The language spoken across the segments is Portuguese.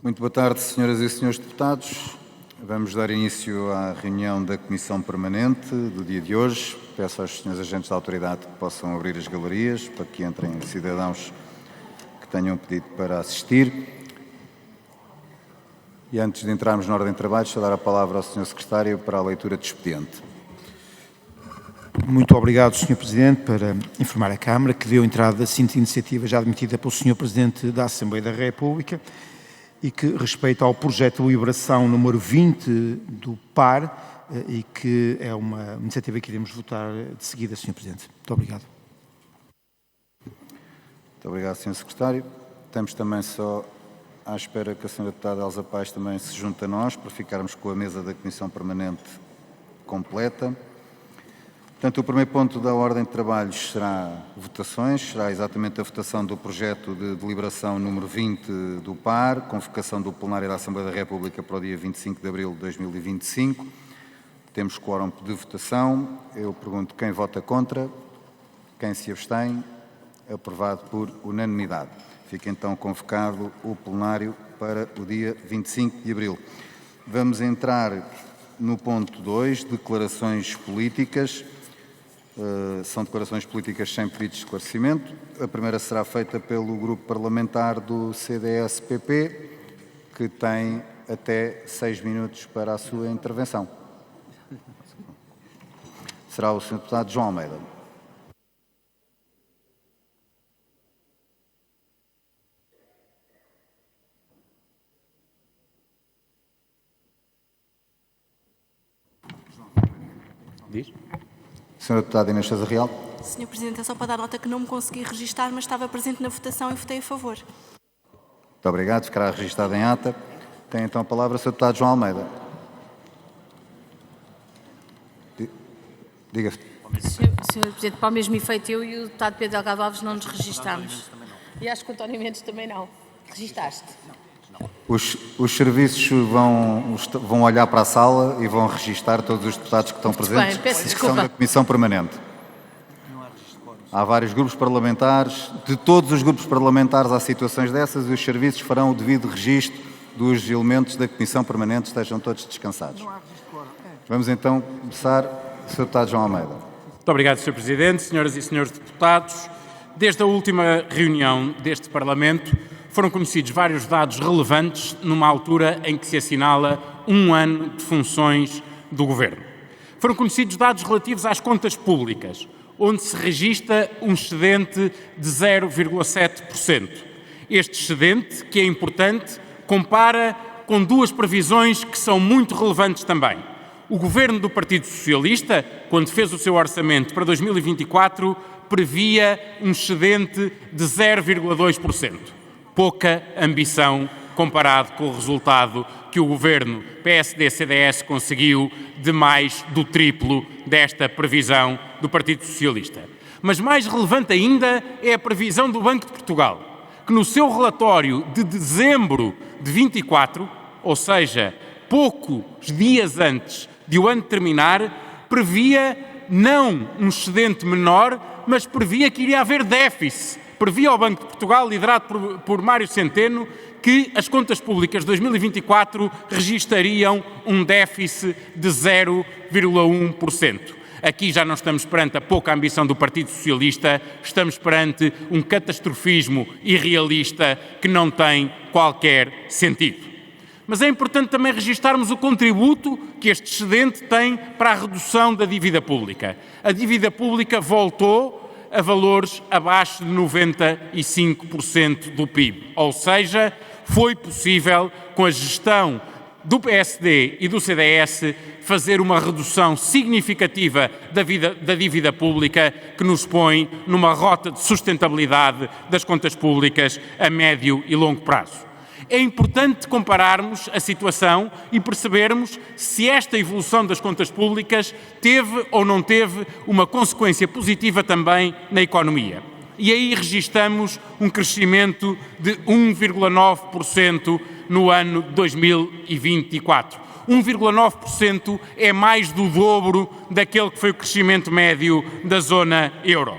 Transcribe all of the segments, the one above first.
Muito boa tarde, senhoras e senhores deputados. Vamos dar início à reunião da Comissão Permanente do dia de hoje. Peço aos senhores agentes da autoridade que possam abrir as galerias para que entrem cidadãos que tenham pedido para assistir. E antes de entrarmos na ordem de trabalho, deixo dar a palavra ao senhor secretário para a leitura de expediente. Muito obrigado, Sr. Presidente, para informar a Câmara que deu entrada à seguinte iniciativa já admitida pelo Sr. Presidente da Assembleia da República e que respeita ao projeto de deliberação número 20 do PAR e que é uma iniciativa que iremos votar de seguida, Sr. Presidente. Muito obrigado. Muito obrigado, Sr. Secretário. Estamos também só à espera que a Sra. Deputada Elsa Paes também se junte a nós para ficarmos com a mesa da Comissão Permanente completa. Portanto, o primeiro ponto da ordem de trabalhos será votações, será exatamente a votação do projeto de deliberação número 20 do PAR, convocação do plenário da Assembleia da República para o dia 25 de abril de 2025. Temos quórum de votação. Eu pergunto quem vota contra, quem se abstém. Aprovado por unanimidade. Fica então convocado o plenário para o dia 25 de abril. Vamos entrar no ponto 2, declarações políticas. São declarações políticas sem pedido de esclarecimento. A primeira será feita pelo grupo parlamentar do CDS-PP, que tem até 6 minutos para a sua intervenção. Será o Sr. Deputado João Almeida. Diz? Sra. Deputada Inês Sousa Real. Sr. Presidente, é só para dar nota que não me consegui registar, mas estava presente na votação e votei a favor. Muito obrigado. Ficará registado em ata. Tem então a palavra o Sr. Deputado João Almeida. Diga. Sr. Presidente, para o mesmo efeito, eu e o deputado Pedro Delgado Alves não nos registámos. E acho que o António Mendes também não. Registaste? Os serviços vão olhar para a sala e vão registar todos os deputados que estão presentes. Bem, peço que desculpa. são da Comissão Permanente. Há vários grupos parlamentares. De todos os grupos parlamentares há situações dessas e os serviços farão o devido registro dos elementos da Comissão Permanente. Estejam todos descansados. Vamos então começar. Sr. Deputado João Almeida. Muito obrigado, Sr. Presidente, senhoras e senhores deputados. Desde a última reunião deste Parlamento, foram conhecidos vários dados relevantes numa altura em que se assinala um ano de funções do Governo. Foram conhecidos dados relativos às contas públicas, onde se registra um excedente de 0,7%. Este excedente, que é importante, compara com duas previsões que são muito relevantes também. O Governo do Partido Socialista, quando fez o seu orçamento para 2024, previa um excedente de 0,2%. Pouca ambição comparado com o resultado que o Governo PSD-CDS conseguiu de mais do triplo desta previsão do Partido Socialista. Mas mais relevante ainda é a previsão do Banco de Portugal, que no seu relatório de dezembro de 24, ou seja, poucos dias antes de o ano terminar, previa não um excedente menor, mas previa que iria haver déficit. Previa ao Banco de Portugal, liderado por Mário Centeno, que as contas públicas de 2024 registrariam um déficit de 0,1%. Aqui já não estamos perante a pouca ambição do Partido Socialista, estamos perante um catastrofismo irrealista que não tem qualquer sentido. Mas é importante também registarmos o contributo que este excedente tem para a redução da dívida pública. A dívida pública voltou a valores abaixo de 95% do PIB, ou seja, foi possível, com a gestão do PSD e do CDS, fazer uma redução significativa da dívida pública que nos põe numa rota de sustentabilidade das contas públicas a médio e longo prazo. É importante compararmos a situação e percebermos se esta evolução das contas públicas teve ou não teve uma consequência positiva também na economia. E aí registamos um crescimento de 1,9% no ano 2024. 1,9% é mais do dobro daquele que foi o crescimento médio da zona euro.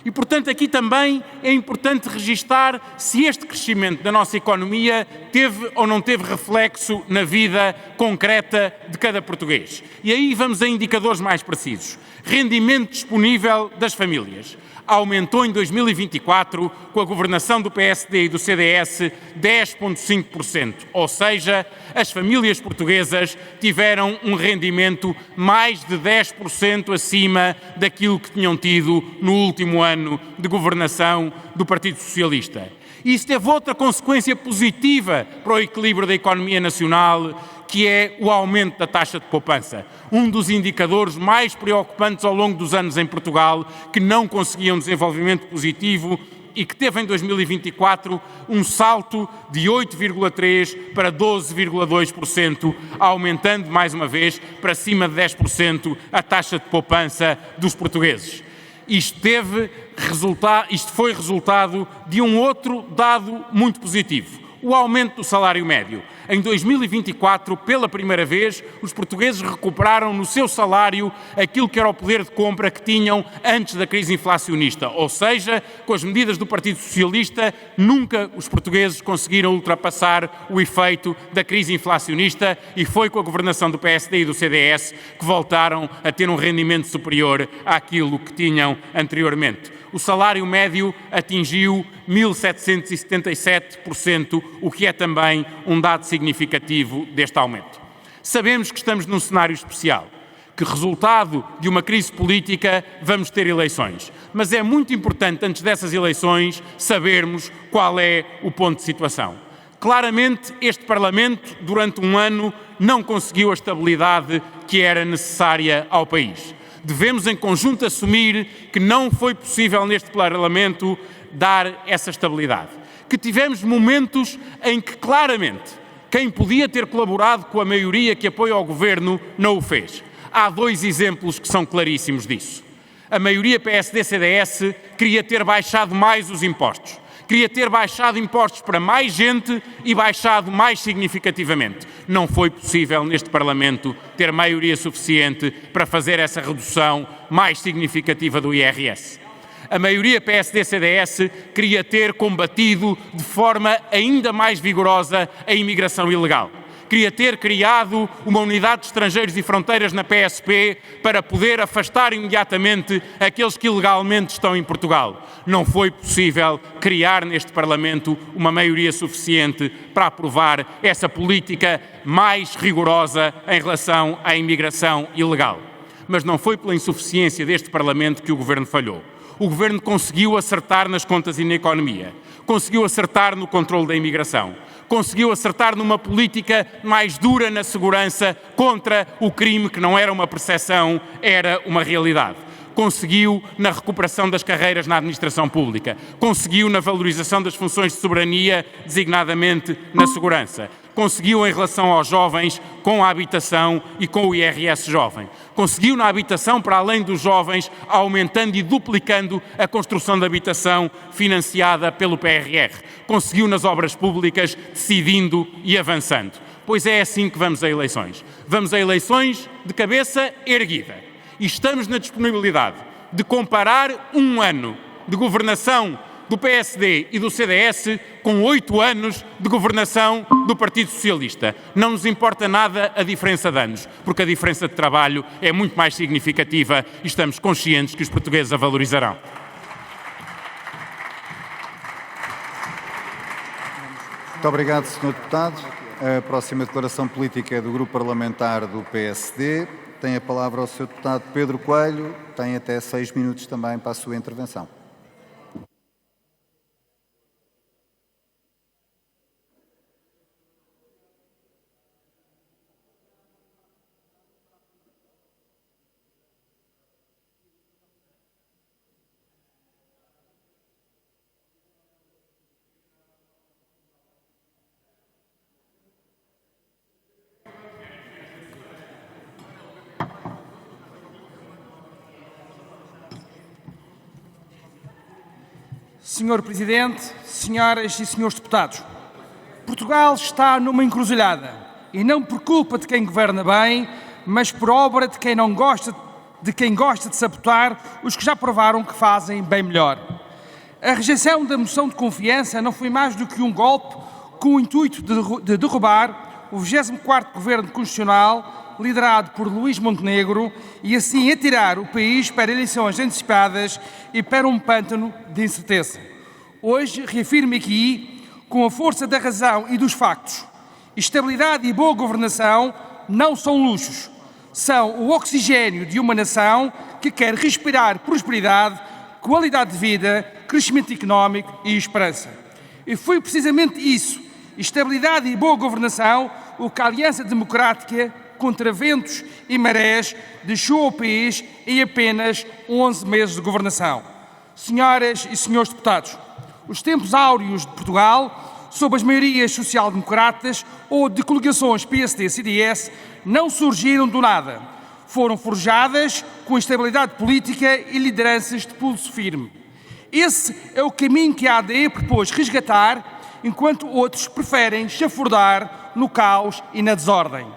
E, portanto, aqui também é importante registar se este crescimento da nossa economia teve ou não teve reflexo na vida concreta de cada português. E aí vamos a indicadores mais precisos. Rendimento disponível das famílias. Aumentou em 2024, com a governação do PSD e do CDS, 10,5%. Ou seja, as famílias portuguesas tiveram um rendimento mais de 10% acima daquilo que tinham tido no último ano de governação do Partido Socialista. E isso teve outra consequência positiva para o equilíbrio da economia nacional, que é o aumento da taxa de poupança. Um dos indicadores mais preocupantes ao longo dos anos em Portugal, que não conseguia um desenvolvimento positivo e que teve em 2024 um salto de 8,3% para 12,2%, aumentando mais uma vez para cima de 10% a taxa de poupança dos portugueses. Isto foi resultado de um outro dado muito positivo, o aumento do salário médio. Em 2024, pela primeira vez, os portugueses recuperaram no seu salário aquilo que era o poder de compra que tinham antes da crise inflacionista. Ou seja, com as medidas do Partido Socialista, nunca os portugueses conseguiram ultrapassar o efeito da crise inflacionista e foi com a governação do PSD e do CDS que voltaram a ter um rendimento superior àquilo que tinham anteriormente. O salário médio atingiu 1.777%, o que é também um dado significativo deste aumento. Sabemos que estamos num cenário especial, que resultado de uma crise política vamos ter eleições. Mas é muito importante, antes dessas eleições, sabermos qual é o ponto de situação. Claramente, este Parlamento, durante um ano, não conseguiu a estabilidade que era necessária ao país. Devemos, em conjunto, assumir que não foi possível neste Parlamento dar essa estabilidade. Que tivemos momentos em que, claramente, quem podia ter colaborado com a maioria que apoia o Governo não o fez. Há dois exemplos que são claríssimos disso. A maioria PSD-CDS queria ter baixado mais os impostos. Queria ter baixado impostos para mais gente e baixado mais significativamente. Não foi possível neste Parlamento ter maioria suficiente para fazer essa redução mais significativa do IRS. A maioria PSD-CDS queria ter combatido de forma ainda mais vigorosa a imigração ilegal. Queria ter criado uma unidade de estrangeiros e fronteiras na PSP para poder afastar imediatamente aqueles que ilegalmente estão em Portugal. Não foi possível criar neste Parlamento uma maioria suficiente para aprovar essa política mais rigorosa em relação à imigração ilegal. Mas não foi pela insuficiência deste Parlamento que o Governo falhou. O Governo conseguiu acertar nas contas e na economia, conseguiu acertar no controle da imigração, conseguiu acertar numa política mais dura na segurança contra o crime que não era uma percepção, era uma realidade. Conseguiu na recuperação das carreiras na administração pública, conseguiu na valorização das funções de soberania, designadamente na segurança, conseguiu em relação aos jovens com a habitação e com o IRS jovem, conseguiu na habitação, para além dos jovens, aumentando e duplicando a construção de habitação financiada pelo PRR, conseguiu nas obras públicas, decidindo e avançando. Pois é assim que vamos a eleições. Vamos a eleições de cabeça erguida. E estamos na disponibilidade de comparar um ano de governação do PSD e do CDS com 8 anos de governação do Partido Socialista. Não nos importa nada a diferença de anos, porque a diferença de trabalho é muito mais significativa e estamos conscientes que os portugueses a valorizarão. Muito obrigado, Sr. Deputado. A próxima declaração política é do Grupo Parlamentar do PSD. Tem a palavra o Sr. Deputado Pedro Coelho. Tem até 6 minutos também para a sua intervenção. Senhor Presidente, senhoras e senhores deputados, Portugal está numa encruzilhada, e não por culpa de quem governa bem, mas por obra de quem não gosta de quem gosta de sabotar os que já provaram que fazem bem melhor. A rejeição da moção de confiança não foi mais do que um golpe com o intuito de derrubar o 24º Governo Constitucional liderado por Luís Montenegro e assim atirar o país para eleições antecipadas e para um pântano de incerteza. Hoje reafirmo aqui, com a força da razão e dos factos, estabilidade e boa governação não são luxos, são o oxigênio de uma nação que quer respirar prosperidade, qualidade de vida, crescimento económico e esperança. E foi precisamente isso, estabilidade e boa governação, o que a Aliança Democrática, contra ventos e marés, deixou ao país em apenas 11 meses de governação. Senhoras e senhores deputados, os tempos áureos de Portugal, sob as maiorias social-democratas ou de coligações PSD-CDS, não surgiram do nada. Foram forjadas com estabilidade política e lideranças de pulso firme. Esse é o caminho que a AD propôs resgatar, enquanto outros preferem chafurdar no caos e na desordem.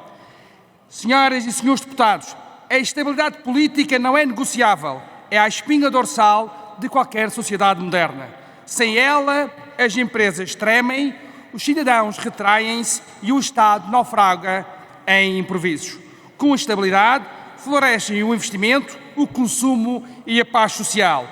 Senhoras e senhores deputados, a estabilidade política não é negociável, é a espinha dorsal de qualquer sociedade moderna. Sem ela, as empresas tremem, os cidadãos retraem-se e o Estado naufraga em improvisos. Com a estabilidade, florescem o investimento, o consumo e a paz social.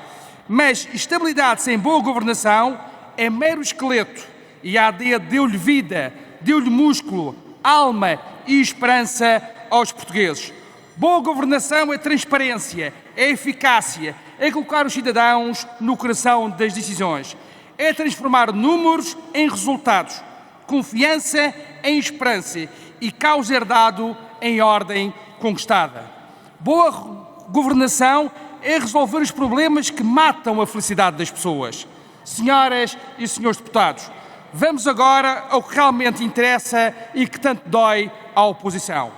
Mas estabilidade sem boa governação é mero esqueleto e a AD deu-lhe vida, deu-lhe músculo, alma e esperança aos portugueses. Boa governação é transparência, é eficácia, é colocar os cidadãos no coração das decisões, é transformar números em resultados, confiança em esperança e caos herdado em ordem conquistada. Boa governação é resolver os problemas que matam a felicidade das pessoas. Senhoras e senhores deputados, vamos agora ao que realmente interessa e que tanto dói à oposição.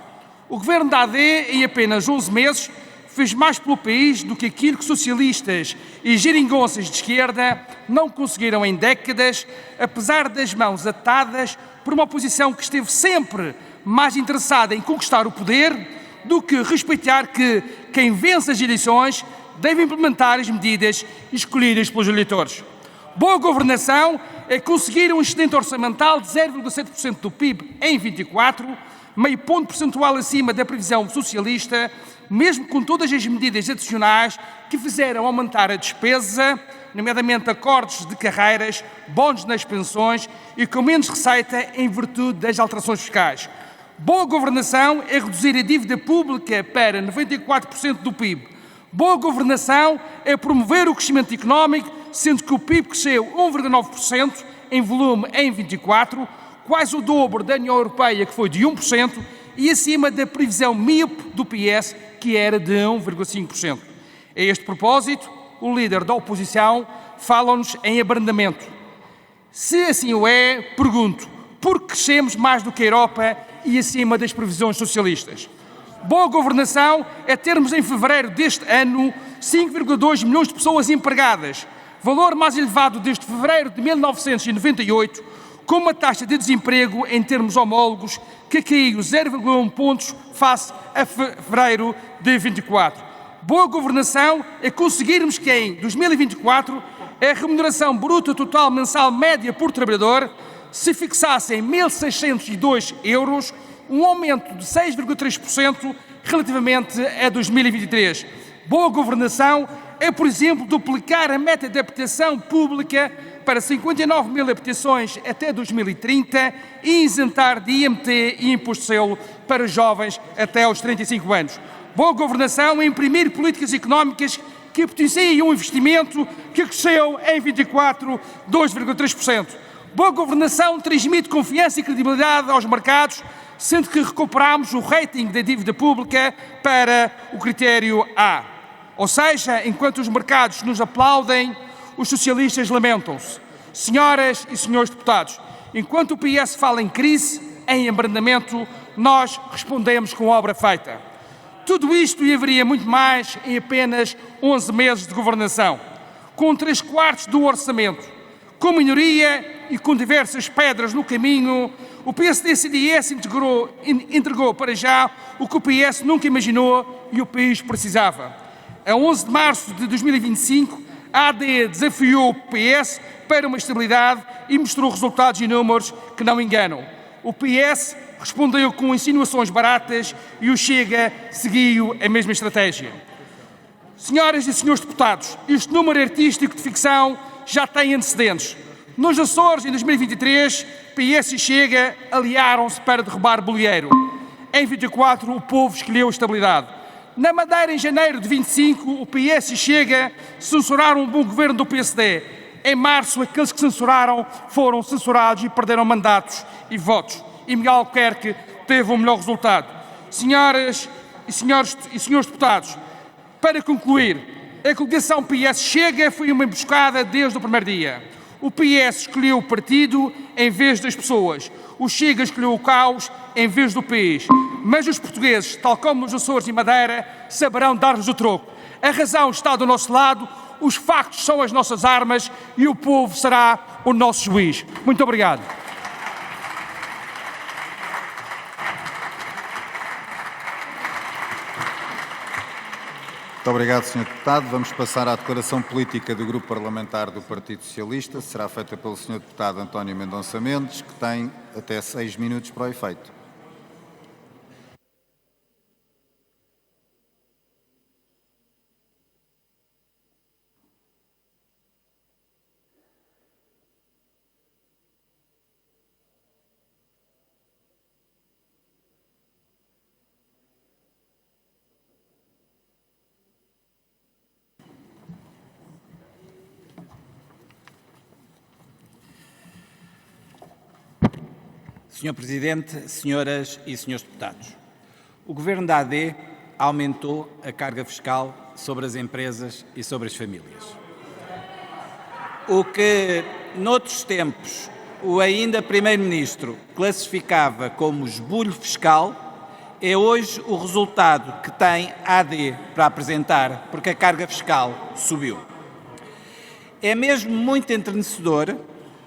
O governo da AD, em apenas 11 meses, fez mais pelo país do que aquilo que socialistas e geringonças de esquerda não conseguiram em décadas, apesar das mãos atadas por uma oposição que esteve sempre mais interessada em conquistar o poder do que respeitar que quem vence as eleições deve implementar as medidas escolhidas pelos eleitores. Boa governação é conseguir um excedente orçamental de 0,7% do PIB em 24, meio ponto percentual acima da previsão socialista, mesmo com todas as medidas adicionais que fizeram aumentar a despesa, nomeadamente acordos de carreiras, bónus nas pensões e com menos receita em virtude das alterações fiscais. Boa governação é reduzir a dívida pública para 94% do PIB. Boa governação é promover o crescimento económico, sendo que o PIB cresceu 1,9% em volume em 24, quase o dobro da União Europeia, que foi de 1%, e acima da previsão míope do PS, que era de 1,5%. A este propósito, o líder da oposição fala-nos em abrandamento. Se assim o é, pergunto, por que crescemos mais do que a Europa e acima das previsões socialistas? Boa governação é termos em fevereiro deste ano 5,2 milhões de pessoas empregadas, valor mais elevado desde fevereiro de 1998, com uma taxa de desemprego em termos homólogos que caiu 0,1 pontos face a fevereiro de 24. Boa governação é conseguirmos que em 2024 a remuneração bruta total mensal média por trabalhador se fixasse em 1.602 euros, um aumento de 6,3% relativamente a 2023. Boa governação é, por exemplo, duplicar a meta de habitação pública para 59 mil habitações até 2030 e isentar de IMT e imposto de selo para jovens até aos 35 anos. Boa governação é imprimir políticas económicas que potenciem um investimento que cresceu em 24, 2,3%. Boa governação transmite confiança e credibilidade aos mercados, sendo que recuperamos o rating da dívida pública para o critério A. Ou seja, enquanto os mercados nos aplaudem, os socialistas lamentam-se. Senhoras e senhores deputados, enquanto o PS fala em crise, em abrandamento, nós respondemos com obra feita. Tudo isto e haveria muito mais em apenas 11 meses de governação, com 3/4 do orçamento, com minoria e com diversas pedras no caminho, O PSD-CDS entregou para já o que o PS nunca imaginou e o país precisava. A 11 de março de 2025, a AD desafiou o PS para uma estabilidade e mostrou resultados e números que não enganam. O PS respondeu com insinuações baratas e o Chega seguiu a mesma estratégia. Senhoras e senhores deputados, este número artístico de ficção já tem antecedentes. Nos Açores, em 2023, PS e Chega aliaram-se para derrubar Bolieiro. Em 24, o povo escolheu a estabilidade. Na Madeira, em janeiro de 25, o PS e Chega censuraram o bom governo do PSD. Em março, aqueles que censuraram foram censurados e perderam mandatos e votos. E Miguel Albuquerque teve o melhor resultado. Senhoras e senhores deputados, para concluir, a coligação PS-Chega foi uma emboscada desde o primeiro dia. O PS escolheu o partido em vez das pessoas. O Chega escolheu o caos em vez do país. Mas os portugueses, tal como nos Açores e Madeira, saberão dar-nos o troco. A razão está do nosso lado, os factos são as nossas armas e o povo será o nosso juiz. Muito obrigado. Muito obrigado, Sr. Deputado. Vamos passar à declaração política do Grupo Parlamentar do Partido Socialista. Será feita pelo Sr. Deputado António Mendonça Mendes, que tem até 6 minutos para o efeito. Sr. Presidente, senhoras e senhores deputados, o Governo da AD aumentou a carga fiscal sobre as empresas e sobre as famílias. O que, noutros tempos, o ainda Primeiro-Ministro classificava como esbulho fiscal, é hoje o resultado que tem a AD para apresentar, porque a carga fiscal subiu. É mesmo muito enternecedor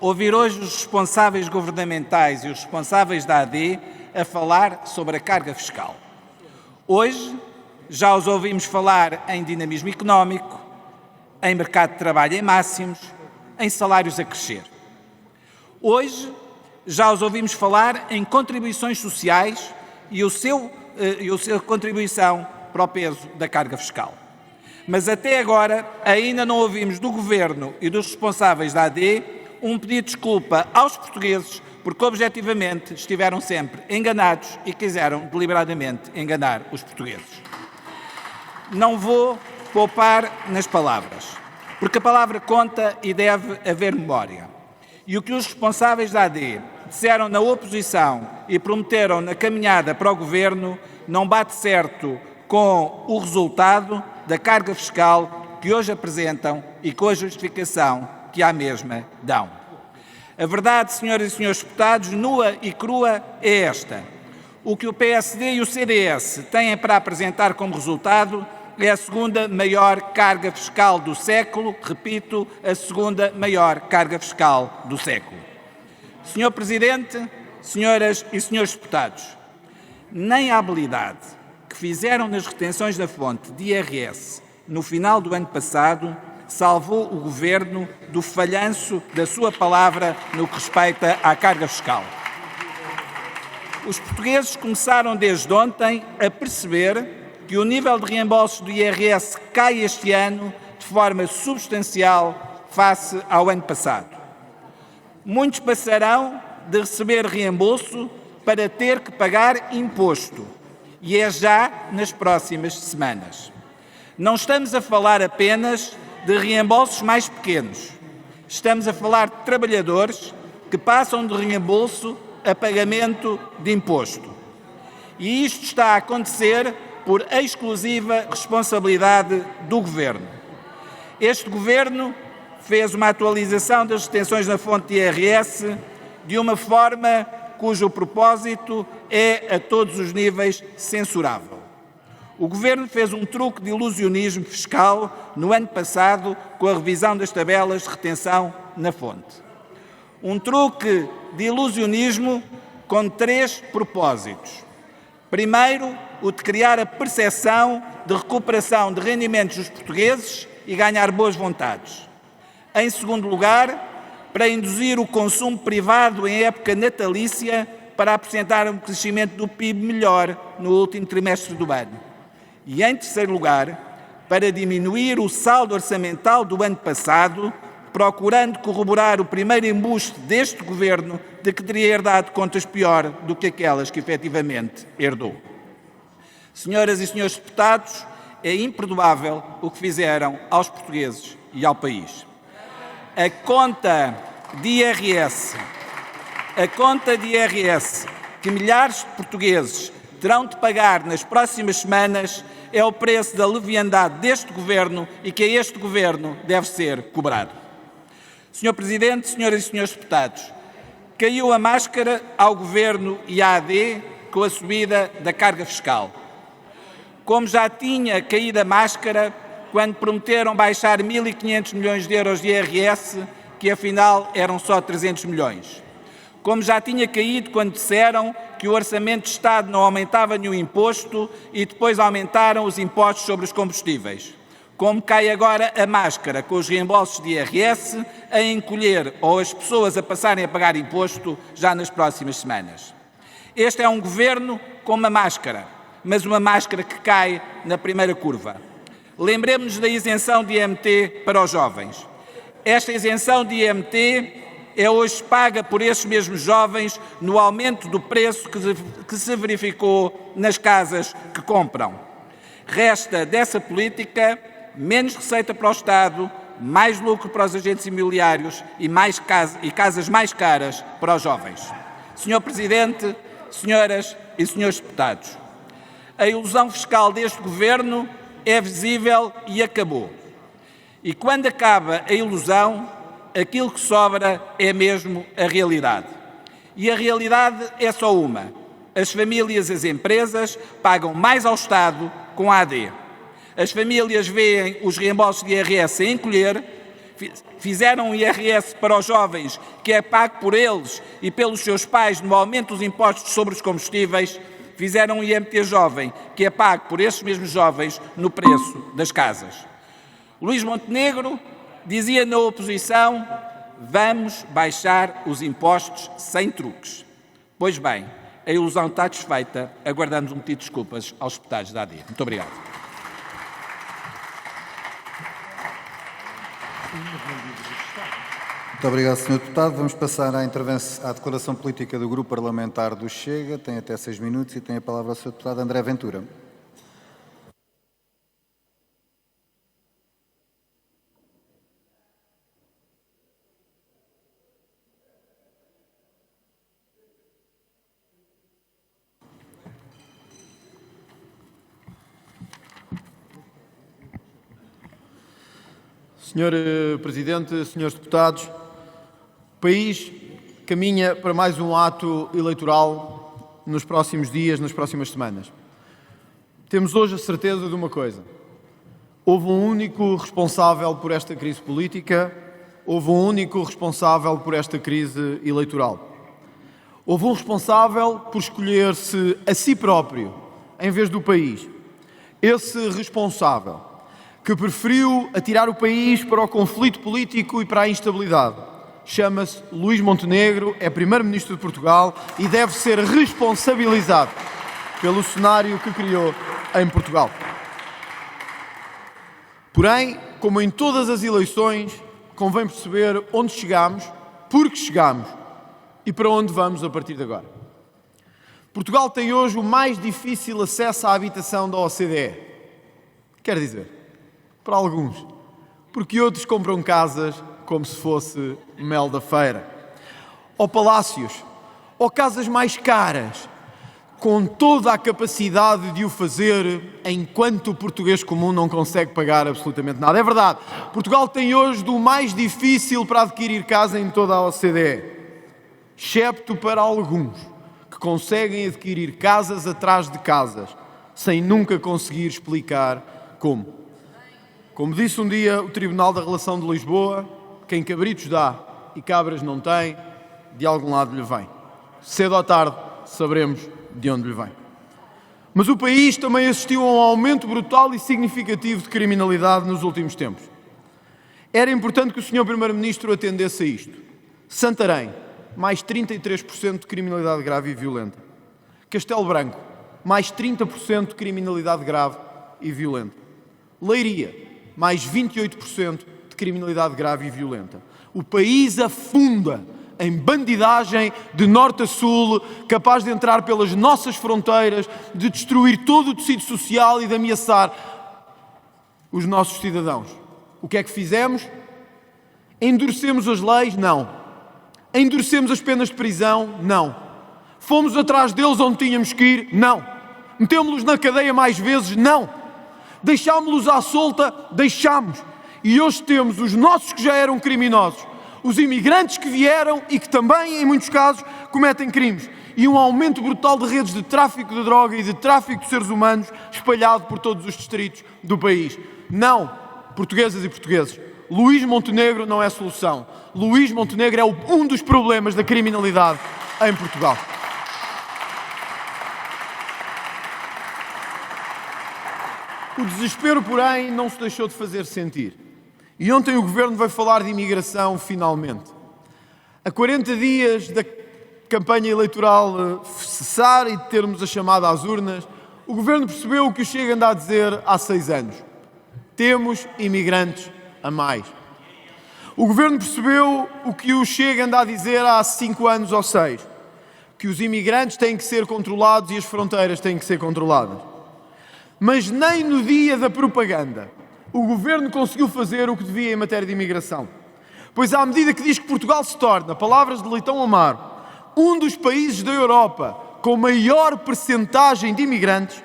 ouvir hoje os responsáveis governamentais e os responsáveis da AD a falar sobre a carga fiscal. Hoje já os ouvimos falar em dinamismo económico, em mercado de trabalho em máximos, em salários a crescer. Hoje já os ouvimos falar em contribuições sociais e a sua contribuição para o peso da carga fiscal. Mas até agora ainda não ouvimos do Governo e dos responsáveis da AD um pedido de desculpa aos portugueses porque objetivamente estiveram sempre enganados e quiseram deliberadamente enganar os portugueses. Não vou poupar nas palavras, porque a palavra conta e deve haver memória. E o que os responsáveis da AD disseram na oposição e prometeram na caminhada para o Governo não bate certo com o resultado da carga fiscal que hoje apresentam e com a justificação que à mesma dão. A verdade, senhoras e senhores deputados, nua e crua é esta. O que o PSD e o CDS têm para apresentar como resultado é a segunda maior carga fiscal do século, repito, a segunda maior carga fiscal do século. Senhor Presidente, senhoras e senhores deputados, nem a habilidade que fizeram nas retenções da fonte de IRS no final do ano passado salvou o Governo do falhanço da sua palavra no que respeita à carga fiscal. Os portugueses começaram desde ontem a perceber que o nível de reembolsos do IRS cai este ano de forma substancial face ao ano passado. Muitos passarão de receber reembolso para ter que pagar imposto, e é já nas próximas semanas. Não estamos a falar apenas de reembolsos mais pequenos. Estamos a falar de trabalhadores que passam de reembolso a pagamento de imposto. E isto está a acontecer por exclusiva responsabilidade do Governo. Este Governo fez uma atualização das retenções na fonte de IRS de uma forma cujo propósito é, a todos os níveis, censurável. O Governo fez um truque de ilusionismo fiscal no ano passado com a revisão das tabelas de retenção na fonte. Um truque de ilusionismo com 3 propósitos. Primeiro, o de criar a percepção de recuperação de rendimentos dos portugueses e ganhar boas vontades. Em segundo lugar, para induzir o consumo privado em época natalícia para apresentar um crescimento do PIB melhor no último trimestre do ano. E em terceiro lugar, para diminuir o saldo orçamental do ano passado, procurando corroborar o primeiro embuste deste Governo de que teria herdado contas pior do que aquelas que efetivamente herdou. Senhoras e senhores deputados, é imperdoável o que fizeram aos portugueses e ao país. A conta de IRS que milhares de portugueses terão de pagar nas próximas semanas é o preço da leviandade deste Governo e que a este Governo deve ser cobrado. Senhor Presidente, senhoras e senhores deputados, caiu a máscara ao Governo e à AD com a subida da carga fiscal. Como já tinha caído a máscara quando prometeram baixar 1.500 milhões de euros de IRS, que afinal eram só 300 milhões. Como já tinha caído quando disseram que o Orçamento de Estado não aumentava nenhum imposto e depois aumentaram os impostos sobre os combustíveis. Como cai agora a máscara com os reembolsos de IRS a encolher ou as pessoas a passarem a pagar imposto já nas próximas semanas. Este é um Governo com uma máscara, mas uma máscara que cai na primeira curva. Lembremos-nos da isenção de IMT para os jovens. Esta isenção de IMT é hoje paga por esses mesmos jovens no aumento do preço que se verificou nas casas que compram. Resta dessa política menos receita para o Estado, mais lucro para os agentes imobiliários e casas mais caras para os jovens. Senhor Presidente, senhoras e senhores deputados, a ilusão fiscal deste Governo é visível e acabou. E quando acaba a ilusão, aquilo que sobra é mesmo a realidade. E a realidade é só uma. As famílias e as empresas pagam mais ao Estado com a AD. As famílias veem os reembolsos de IRS a encolher, fizeram um IRS para os jovens que é pago por eles e pelos seus pais no aumento dos impostos sobre os combustíveis, fizeram um IMT jovem que é pago por esses mesmos jovens no preço das casas. Luís Montenegro dizia na oposição: vamos baixar os impostos sem truques. Pois bem, a ilusão está desfeita, aguardamos um pedido de desculpas aos deputados da AD. Muito obrigado. Muito obrigado, Sr. Deputado. Vamos passar à declaração política do Grupo Parlamentar do Chega. Tem até 6 minutos e tem a palavra o Sr. Deputado André Ventura. Senhor Presidente, senhores deputados, o país caminha para mais um ato eleitoral nos próximos dias, nas próximas semanas. Temos hoje a certeza de uma coisa: houve um único responsável por esta crise política, houve um único responsável por esta crise eleitoral. Houve um responsável por escolher-se a si próprio em vez do país. Esse responsável que preferiu atirar o país para o conflito político e para a instabilidade, chama-se Luís Montenegro, é Primeiro-Ministro de Portugal e deve ser responsabilizado pelo cenário que criou em Portugal. Porém, como em todas as eleições, convém perceber onde chegamos, por que chegamos e para onde vamos a partir de agora. Portugal tem hoje o mais difícil acesso à habitação da OCDE. Quer dizer, para alguns, porque outros compram casas como se fosse mel da feira, ou palácios, ou casas mais caras, com toda a capacidade de o fazer, enquanto o português comum não consegue pagar absolutamente nada. É verdade, Portugal tem hoje do mais difícil para adquirir casa em toda a OCDE, excepto para alguns que conseguem adquirir casas atrás de casas, sem nunca conseguir explicar como. Como disse um dia o Tribunal da Relação de Lisboa, quem cabritos dá e cabras não tem, de algum lado lhe vem. cedo ou tarde saberemos de onde lhe vem. Mas o país também assistiu a um aumento brutal e significativo de criminalidade nos últimos tempos. Era importante que o Sr. Primeiro-Ministro atendesse a isto. Santarém, mais 33% de criminalidade grave e violenta. Castelo Branco, mais 30% de criminalidade grave e violenta. Leiria, mais 28% de criminalidade grave e violenta. O país afunda em bandidagem de norte a sul, capaz de entrar pelas nossas fronteiras, de destruir todo o tecido social e de ameaçar os nossos cidadãos. O que é que fizemos? Endurecemos as leis? Não. Endurecemos as penas de prisão? Não. Fomos atrás deles onde tínhamos que ir? Não. Metemos-los na cadeia mais vezes? Não. Deixámos-los à solta? Deixámos. E hoje temos os nossos que já eram criminosos, os imigrantes que vieram e que também, em muitos casos, cometem crimes. E um aumento brutal de redes de tráfico de droga e de tráfico de seres humanos espalhado por todos os distritos do país. Não, portuguesas e portugueses, Luís Montenegro não é a solução. Luís Montenegro é um dos problemas da criminalidade em Portugal. O desespero, porém, não se deixou de fazer sentir. E ontem o Governo veio falar de imigração, finalmente. A 40 dias da campanha eleitoral cessar e de termos a chamada às urnas, o Governo percebeu o que o Chega anda a dizer há 6 anos. Temos imigrantes a mais. O Governo percebeu o que o Chega anda a dizer há 5 anos ou 6. Que os imigrantes têm que ser controlados e as fronteiras têm que ser controladas. Mas nem no dia da propaganda o Governo conseguiu fazer o que devia em matéria de imigração. Pois à medida que diz que Portugal se torna, palavras de Leitão Amaro, um dos países da Europa com maior percentagem de imigrantes,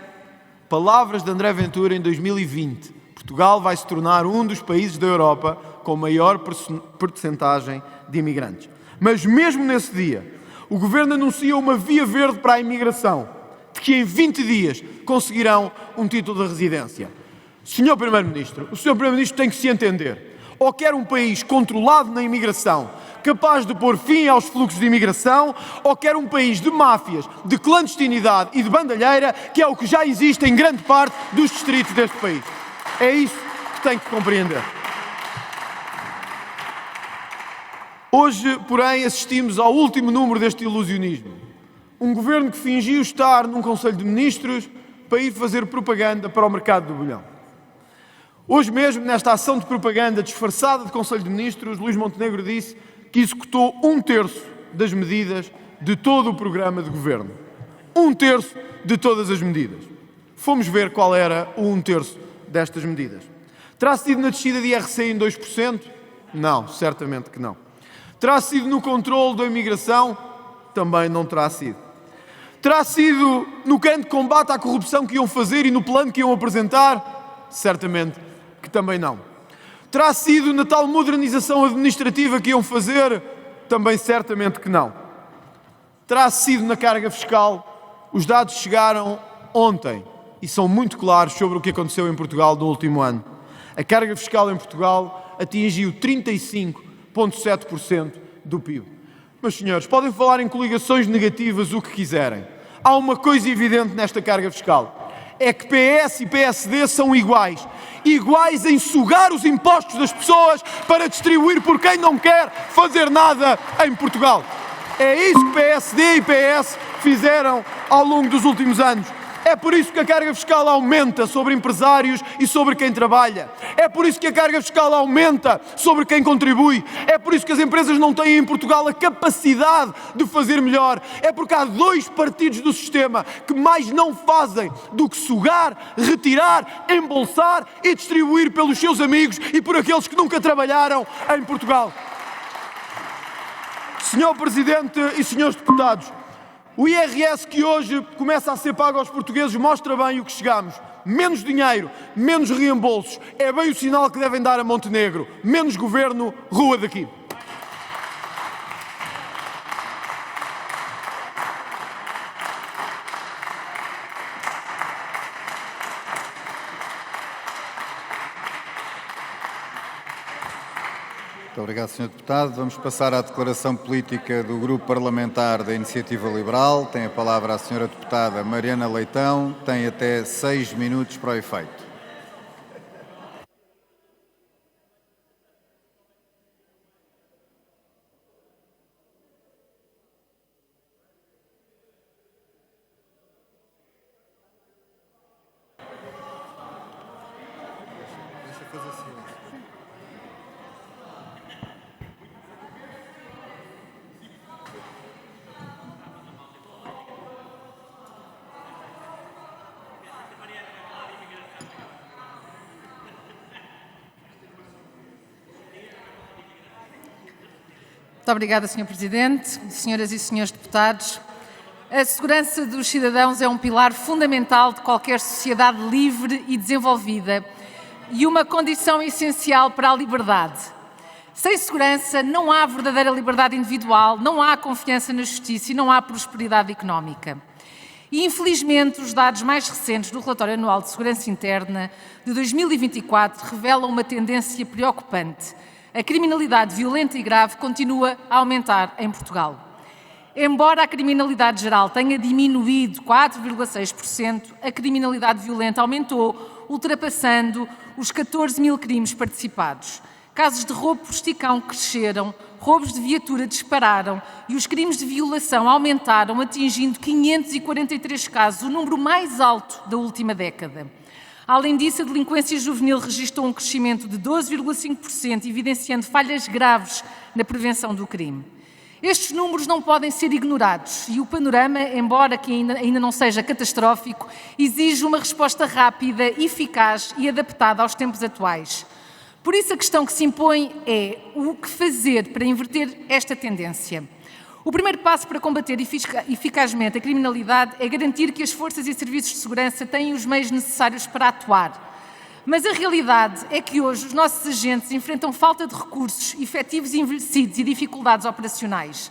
palavras de André Ventura em 2020, Portugal vai se tornar um dos países da Europa com maior percentagem de imigrantes. Mas mesmo nesse dia, o Governo anuncia uma via verde para a imigração, de que em 20 dias conseguirão um título de residência. Senhor Primeiro-Ministro, o Sr. Primeiro-Ministro tem que se entender. Ou quer um país controlado na imigração, capaz de pôr fim aos fluxos de imigração, ou quer um país de máfias, de clandestinidade e de bandalheira, que é o que já existe em grande parte dos distritos deste país. É isso que tem que compreender. Hoje, porém, assistimos ao último número deste ilusionismo. Um governo que fingiu estar num Conselho de Ministros para ir fazer propaganda para o mercado do bolhão. Hoje mesmo, nesta ação de propaganda disfarçada de Conselho de Ministros, Luís Montenegro disse que executou 1/3 das medidas de todo o programa de governo. 1/3 de todas as medidas. Fomos ver qual era o 1/3 destas medidas. Terá sido na descida de IRC em 2%? Não, certamente que não. Terá sido no controle da imigração? Também não terá sido. Terá sido no campo de combate à corrupção que iam fazer e no plano que iam apresentar? Certamente que também não. Terá sido na tal modernização administrativa que iam fazer? Também certamente que não. Terá sido na carga fiscal? Os dados chegaram ontem e são muito claros sobre o que aconteceu em Portugal no último ano. A carga fiscal em Portugal atingiu 35,7% do PIB. Meus senhores, podem falar em coligações negativas o que quiserem. Há uma coisa evidente nesta carga fiscal. É que PS e PSD são iguais. Iguais em sugar os impostos das pessoas para distribuir por quem não quer fazer nada em Portugal. É isso que PSD e PS fizeram ao longo dos últimos anos. É por isso que a carga fiscal aumenta sobre empresários e sobre quem trabalha. É por isso que a carga fiscal aumenta sobre quem contribui. É por isso que as empresas não têm em Portugal a capacidade de fazer melhor. É porque há 2 partidos do sistema que mais não fazem do que sugar, retirar, embolsar e distribuir pelos seus amigos e por aqueles que nunca trabalharam em Portugal. Senhor Presidente e senhores deputados, o IRS que hoje começa a ser pago aos portugueses mostra bem o que chegamos. Menos dinheiro, menos reembolsos. É bem o sinal que devem dar a Montenegro. Menos governo, rua daqui. Muito obrigado, Sr. Deputado. Vamos passar à declaração política do Grupo Parlamentar da Iniciativa Liberal. Tem a palavra a Sra. Deputada Mariana Leitão. Tem até 6 minutos para o efeito. Muito obrigada, Sr. Presidente, senhoras e senhores deputados. A segurança dos cidadãos é um pilar fundamental de qualquer sociedade livre e desenvolvida e uma condição essencial para a liberdade. Sem segurança não há verdadeira liberdade individual, não há confiança na justiça e não há prosperidade económica. E, infelizmente, os dados mais recentes do Relatório Anual de Segurança Interna de 2024 revelam uma tendência preocupante. A criminalidade violenta e grave continua a aumentar em Portugal. Embora a criminalidade geral tenha diminuído 4,6%, a criminalidade violenta aumentou, ultrapassando os 14 mil crimes participados. Casos de roubo por esticão cresceram, roubos de viatura dispararam e os crimes de violação aumentaram, atingindo 543 casos, o número mais alto da última década. Além disso, a delinquência juvenil registrou um crescimento de 12,5%, evidenciando falhas graves na prevenção do crime. Estes números não podem ser ignorados e o panorama, embora que ainda não seja catastrófico, exige uma resposta rápida, eficaz e adaptada aos tempos atuais. Por isso, a questão que se impõe é o que fazer para inverter esta tendência. O primeiro passo para combater eficazmente a criminalidade é garantir que as forças e serviços de segurança têm os meios necessários para atuar. Mas a realidade é que hoje os nossos agentes enfrentam falta de recursos, efetivos envelhecidos e dificuldades operacionais.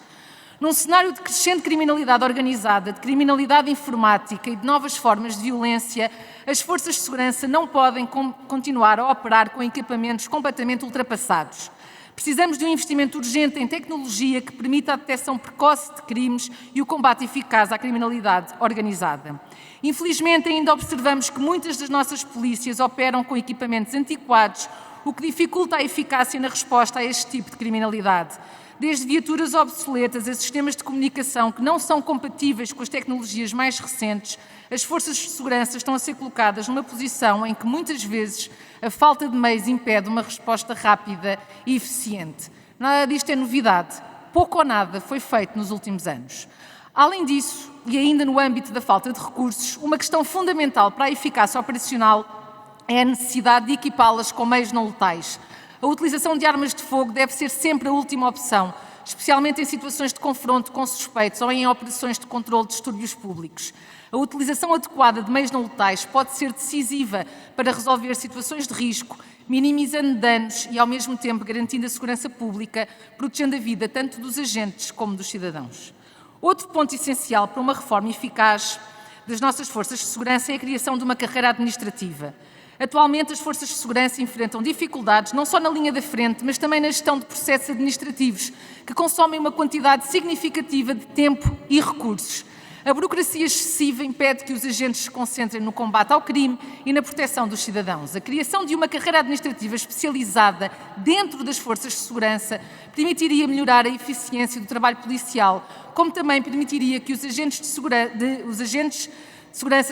Num cenário de crescente criminalidade organizada, de criminalidade informática e de novas formas de violência, as forças de segurança não podem continuar a operar com equipamentos completamente ultrapassados. Precisamos de um investimento urgente em tecnologia que permita a detecção precoce de crimes e o combate eficaz à criminalidade organizada. Infelizmente, ainda observamos que muitas das nossas polícias operam com equipamentos antiquados, o que dificulta a eficácia na resposta a este tipo de criminalidade. Desde viaturas obsoletas a sistemas de comunicação que não são compatíveis com as tecnologias mais recentes, as forças de segurança estão a ser colocadas numa posição em que, muitas vezes, a falta de meios impede uma resposta rápida e eficiente. Nada disto é novidade. Pouco ou nada foi feito nos últimos anos. Além disso, e ainda no âmbito da falta de recursos, uma questão fundamental para a eficácia operacional é a necessidade de equipá-las com meios não letais. A utilização de armas de fogo deve ser sempre a última opção, especialmente em situações de confronto com suspeitos ou em operações de controle de distúrbios públicos. A utilização adequada de meios não letais pode ser decisiva para resolver situações de risco, minimizando danos e, ao mesmo tempo, garantindo a segurança pública, protegendo a vida tanto dos agentes como dos cidadãos. Outro ponto essencial para uma reforma eficaz das nossas forças de segurança é a criação de uma carreira administrativa. Atualmente, as forças de segurança enfrentam dificuldades não só na linha da frente, mas também na gestão de processos administrativos, que consomem uma quantidade significativa de tempo e recursos. A burocracia excessiva impede que os agentes se concentrem no combate ao crime e na proteção dos cidadãos. A criação de uma carreira administrativa especializada dentro das forças de segurança permitiria melhorar a eficiência do trabalho policial, como também permitiria que os agentes de segurança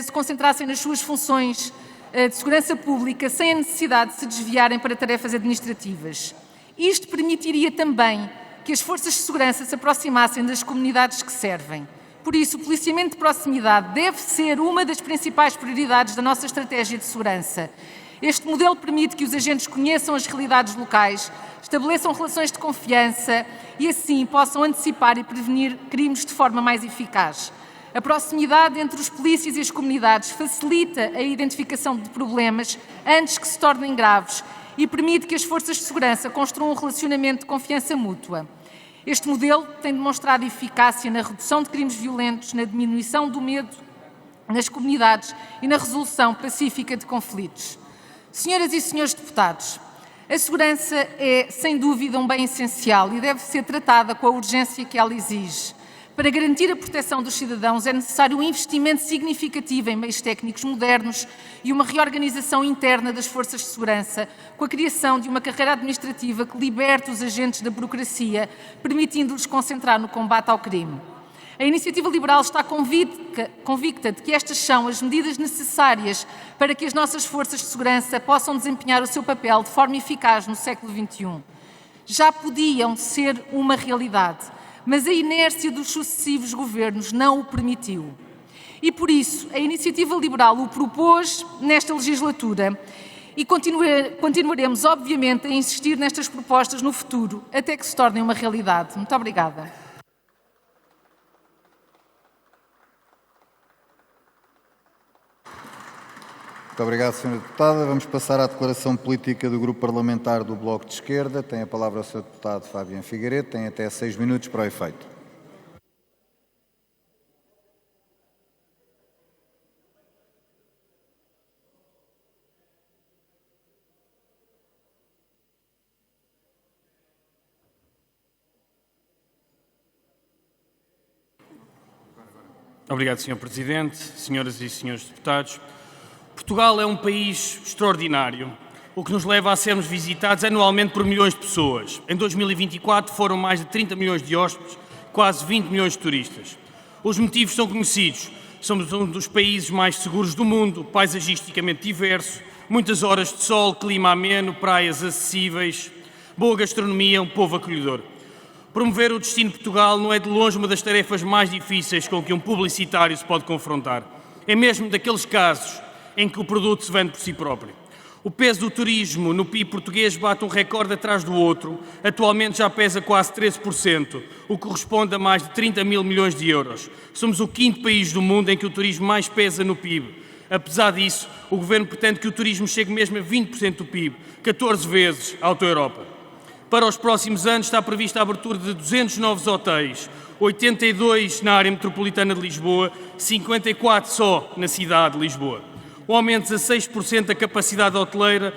se concentrassem nas suas funções de segurança pública sem a necessidade de se desviarem para tarefas administrativas. Isto permitiria também que as forças de segurança se aproximassem das comunidades que servem. Por isso, o policiamento de proximidade deve ser uma das principais prioridades da nossa estratégia de segurança. Este modelo permite que os agentes conheçam as realidades locais, estabeleçam relações de confiança e, assim, possam antecipar e prevenir crimes de forma mais eficaz. A proximidade entre os polícias e as comunidades facilita a identificação de problemas antes que se tornem graves e permite que as forças de segurança construam um relacionamento de confiança mútua. Este modelo tem demonstrado eficácia na redução de crimes violentos, na diminuição do medo nas comunidades e na resolução pacífica de conflitos. Senhoras e senhores deputados, A segurança é, sem dúvida, um bem essencial e deve ser tratada com a urgência que ela exige. Para garantir a proteção dos cidadãos é necessário um investimento significativo em meios técnicos modernos e uma reorganização interna das forças de segurança, com a criação de uma carreira administrativa que liberte os agentes da burocracia, permitindo-lhes concentrar no combate ao crime. A Iniciativa Liberal está convicta de que estas são as medidas necessárias para que as nossas forças de segurança possam desempenhar o seu papel de forma eficaz no século XXI. Já podiam ser uma realidade, mas a inércia dos sucessivos governos não o permitiu. E por isso, a Iniciativa Liberal o propôs nesta legislatura e continuaremos, obviamente, a insistir nestas propostas no futuro, até que se tornem uma realidade. Muito obrigada. Muito obrigado, Sra. Deputada. Vamos passar à declaração política do Grupo Parlamentar do Bloco de Esquerda. Tem a palavra o Sr. Deputado Fabiano Figueiredo. Tem até 6 minutos para o efeito. Obrigado, Sr. Presidente, senhoras e senhores deputados. Portugal é um país extraordinário, o que nos leva a sermos visitados anualmente por milhões de pessoas. Em 2024 foram mais de 30 milhões de hóspedes, quase 20 milhões de turistas. Os motivos são conhecidos. Somos um dos países mais seguros do mundo, paisagisticamente diverso, muitas horas de sol, clima ameno, praias acessíveis, boa gastronomia, um povo acolhedor. Promover o destino de Portugal não é de longe uma das tarefas mais difíceis com que um publicitário se pode confrontar. É mesmo daqueles casos em que o produto se vende por si próprio. O peso do turismo no PIB português bate um recorde atrás do outro, atualmente já pesa quase 13%, o que corresponde a mais de 30 mil milhões de euros. Somos o 5º país do mundo em que o turismo mais pesa no PIB. Apesar disso, o Governo pretende que o turismo chegue mesmo a 20% do PIB, 14 vezes a alta Europa. Para os próximos anos está prevista a abertura de 200 novos hotéis, 82 na área metropolitana de Lisboa, 54 só na cidade de Lisboa. O aumento de 16% da capacidade hoteleira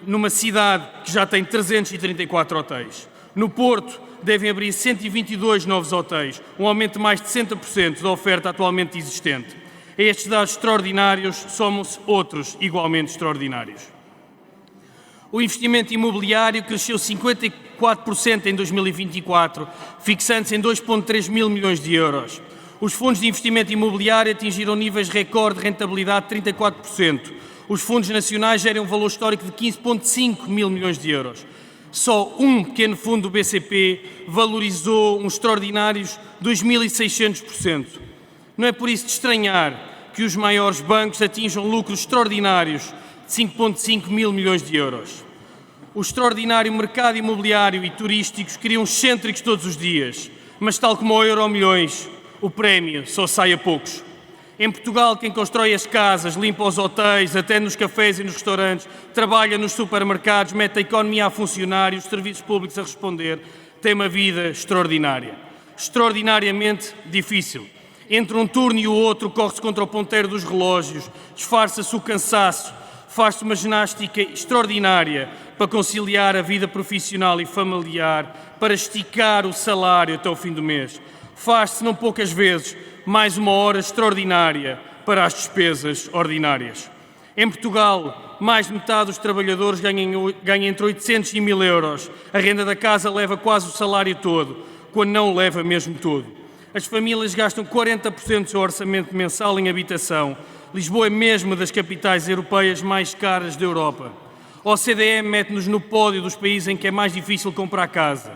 numa cidade que já tem 334 hotéis. No Porto, devem abrir 122 novos hotéis, um aumento de mais de 60% da oferta atualmente existente. A estes dados extraordinários somam-se outros igualmente extraordinários. O investimento imobiliário cresceu 54% em 2024, fixando-se em 2,3 mil milhões de euros. Os fundos de investimento imobiliário atingiram níveis recorde de rentabilidade de 34%. Os fundos nacionais gerem um valor histórico de 15,5 mil milhões de euros. Só um pequeno fundo do BCP valorizou uns extraordinários 2.600%. Não é por isso de estranhar que os maiores bancos atinjam lucros extraordinários de 5,5 mil milhões de euros. O extraordinário mercado imobiliário e turísticos criam excêntricos todos os dias, mas tal como o Euromilhões, o prémio só sai a poucos. Em Portugal, quem constrói as casas, limpa os hotéis, atende nos cafés e nos restaurantes, trabalha nos supermercados, mete a economia a funcionar e os serviços públicos a responder, tem uma vida extraordinária. Extraordinariamente difícil. Entre um turno e o outro, corre-se contra o ponteiro dos relógios, disfarça-se o cansaço, faz-se uma ginástica extraordinária para conciliar a vida profissional e familiar, para esticar o salário até o fim do mês. Faz-se, não poucas vezes, mais uma hora extraordinária para as despesas ordinárias. Em Portugal, mais de metade dos trabalhadores ganha entre 800 e 1.000 euros. A renda da casa leva quase o salário todo, quando não o leva mesmo todo. As famílias gastam 40% do seu orçamento mensal em habitação. Lisboa é mesmo das capitais europeias mais caras da Europa. A OCDE mete-nos no pódio dos países em que é mais difícil comprar casa.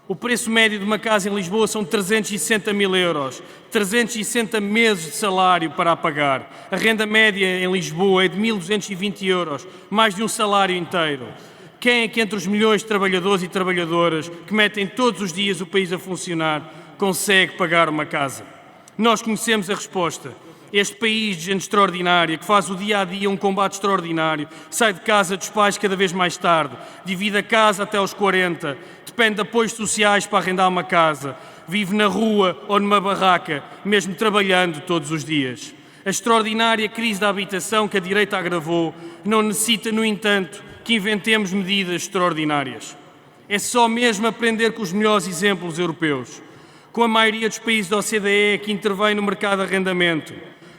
O preço médio de uma casa em Lisboa são 360 mil euros, 360 meses de salário para a pagar. A renda média em Lisboa é de 1.220 euros, mais de um salário inteiro. Quem é que entre os milhões de trabalhadores e trabalhadoras que metem todos os dias o país a funcionar consegue pagar uma casa? Nós conhecemos a resposta. Este país de gente extraordinária, que faz o dia-a-dia um combate extraordinário, sai de casa dos pais cada vez mais tarde, divide a casa até aos 40, depende de apoios sociais para arrendar uma casa, vive na rua ou numa barraca, mesmo trabalhando todos os dias. A extraordinária crise da habitação que a direita agravou não necessita, no entanto, que inventemos medidas extraordinárias. É só mesmo aprender com os melhores exemplos europeus, com a maioria dos países da OCDE que intervém no mercado de arrendamento,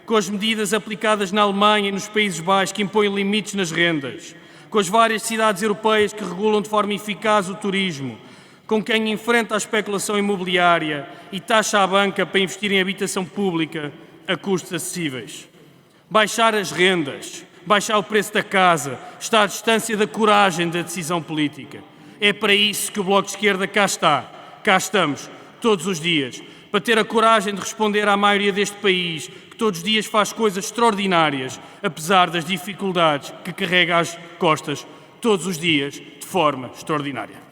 com as medidas aplicadas na Alemanha e nos Países Baixos que impõem limites nas rendas, com as várias cidades europeias que regulam de forma eficaz o turismo, com quem enfrenta a especulação imobiliária e taxa a banca para investir em habitação pública a custos acessíveis. Baixar as rendas, baixar o preço da casa, está à distância da coragem da decisão política. É para isso que o Bloco de Esquerda cá está, cá estamos, todos os dias, para ter a coragem de responder à maioria deste país, que todos os dias faz coisas extraordinárias, apesar das dificuldades que carrega às costas, todos os dias, de forma extraordinária.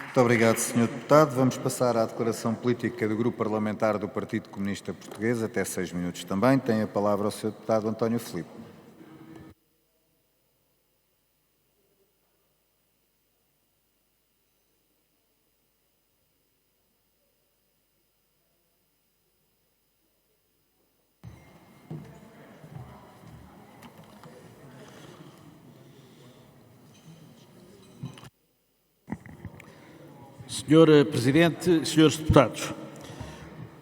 Muito obrigado, Sr. Deputado. Vamos passar à declaração política do Grupo Parlamentar do Partido Comunista Português, até 6 minutos também. Tem a palavra o Sr. Deputado António Filipe. Senhor Presidente, senhores deputados,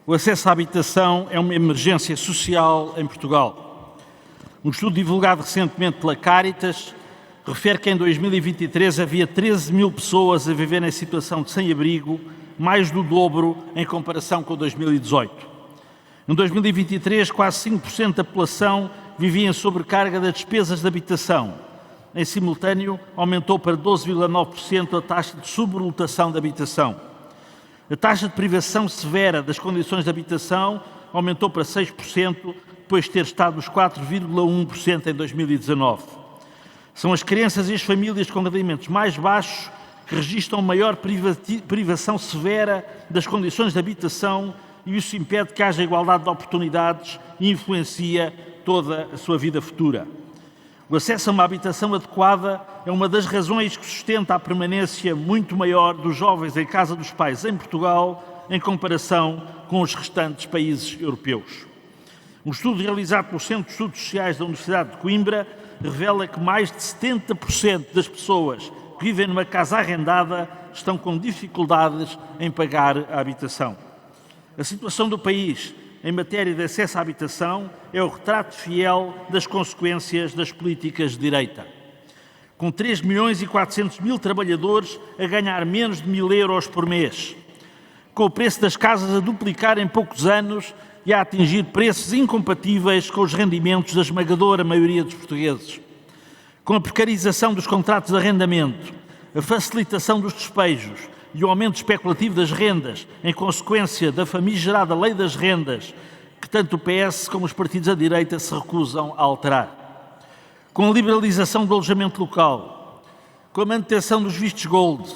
o acesso à habitação é uma emergência social em Portugal. Um estudo divulgado recentemente pela Caritas refere que em 2023 havia 13 mil pessoas a viver em situação de sem-abrigo, mais do dobro em comparação com 2018. Em 2023, quase 5% da população vivia em sobrecarga das despesas de habitação. Em simultâneo, aumentou para 12,9% a taxa de sobrelotação de habitação. A taxa de privação severa das condições de habitação aumentou para 6%, depois de ter estado nos 4,1% em 2019. São as crianças e as famílias com rendimentos mais baixos que registram maior privação severa das condições de habitação e isso impede que haja igualdade de oportunidades e influencia toda a sua vida futura. O acesso a uma habitação adequada é uma das razões que sustenta a permanência muito maior dos jovens em casa dos pais em Portugal em comparação com os restantes países europeus. Um estudo realizado pelo Centro de Estudos Sociais da Universidade de Coimbra revela que mais de 70% das pessoas que vivem numa casa arrendada estão com dificuldades em pagar a habitação. A situação do país em matéria de acesso à habitação é o retrato fiel das consequências das políticas de direita. Com 3 milhões e 400 mil trabalhadores a ganhar menos de 1.000 euros por mês, com o preço das casas a duplicar em poucos anos e a atingir preços incompatíveis com os rendimentos da esmagadora maioria dos portugueses, com a precarização dos contratos de arrendamento, a facilitação dos despejos e o aumento especulativo das rendas, em consequência da famigerada lei das rendas, que tanto o PS como os partidos da direita se recusam a alterar. Com a liberalização do alojamento local, com a manutenção dos vistos gold,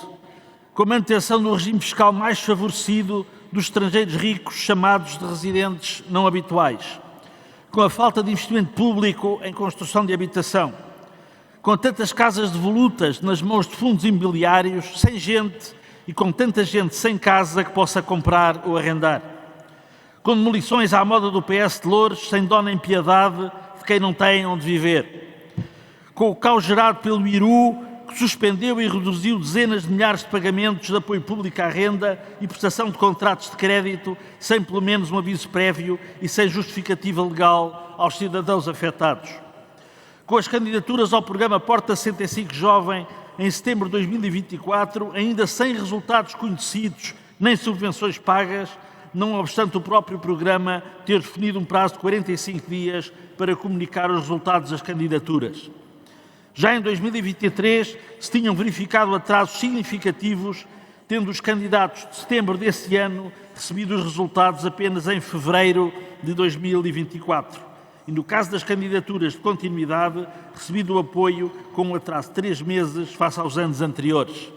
com a manutenção do regime fiscal mais favorecido dos estrangeiros ricos chamados de residentes não habituais, com a falta de investimento público em construção de habitação, com tantas casas devolutas nas mãos de fundos imobiliários, sem gente e com tanta gente sem casa que possa comprar ou arrendar. Com demolições à moda do PS de Loures, sem dó nem piedade de quem não tem onde viver. Com o caos gerado pelo IRU, que suspendeu e reduziu dezenas de milhares de pagamentos de apoio público à renda e prestação de contratos de crédito, sem pelo menos um aviso prévio e sem justificativa legal aos cidadãos afetados. Com as candidaturas ao programa Porta 65 Jovem, em setembro de 2024, ainda sem resultados conhecidos nem subvenções pagas, não obstante o próprio programa ter definido um prazo de 45 dias para comunicar os resultados das candidaturas. Já em 2023 se tinham verificado atrasos significativos, tendo os candidatos de setembro desse ano recebido os resultados apenas em fevereiro de 2024. E no caso das candidaturas de continuidade, recebido o apoio com um atraso de 3 meses face aos anos anteriores.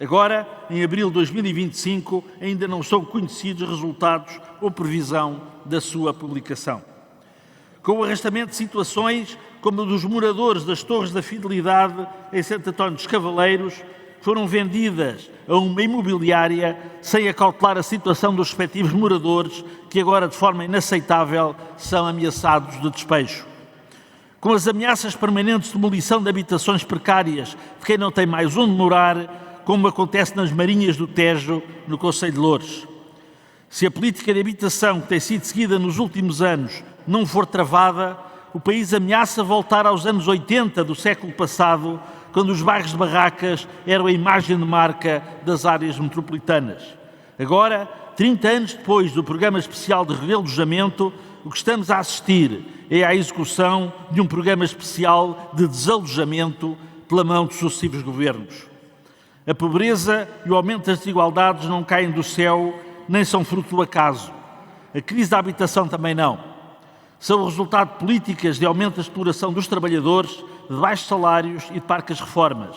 Agora, em abril de 2025, ainda não são conhecidos resultados ou previsão da sua publicação. Com o arrastamento de situações como a dos moradores das Torres da Fidelidade em Santo António dos Cavaleiros, foram vendidas a uma imobiliária sem acautelar a situação dos respectivos moradores, que agora, de forma inaceitável, são ameaçados de despejo. com as ameaças permanentes de demolição de habitações precárias de quem não tem mais onde morar, como acontece nas Marinhas do Tejo, no Concelho de Loures. Se a política de habitação que tem sido seguida nos últimos anos não for travada, o país ameaça voltar aos anos 80 do século passado, quando os bairros de barracas eram a imagem de marca das áreas metropolitanas. Agora, 30 anos depois do Programa Especial de Realojamento, o que estamos a assistir é à execução de um Programa Especial de Desalojamento pela mão de sucessivos governos. A pobreza e o aumento das desigualdades não caem do céu, nem são fruto do acaso. A crise da habitação também não. São o resultado de políticas de aumento da exploração dos trabalhadores, de baixos salários e de parcas reformas,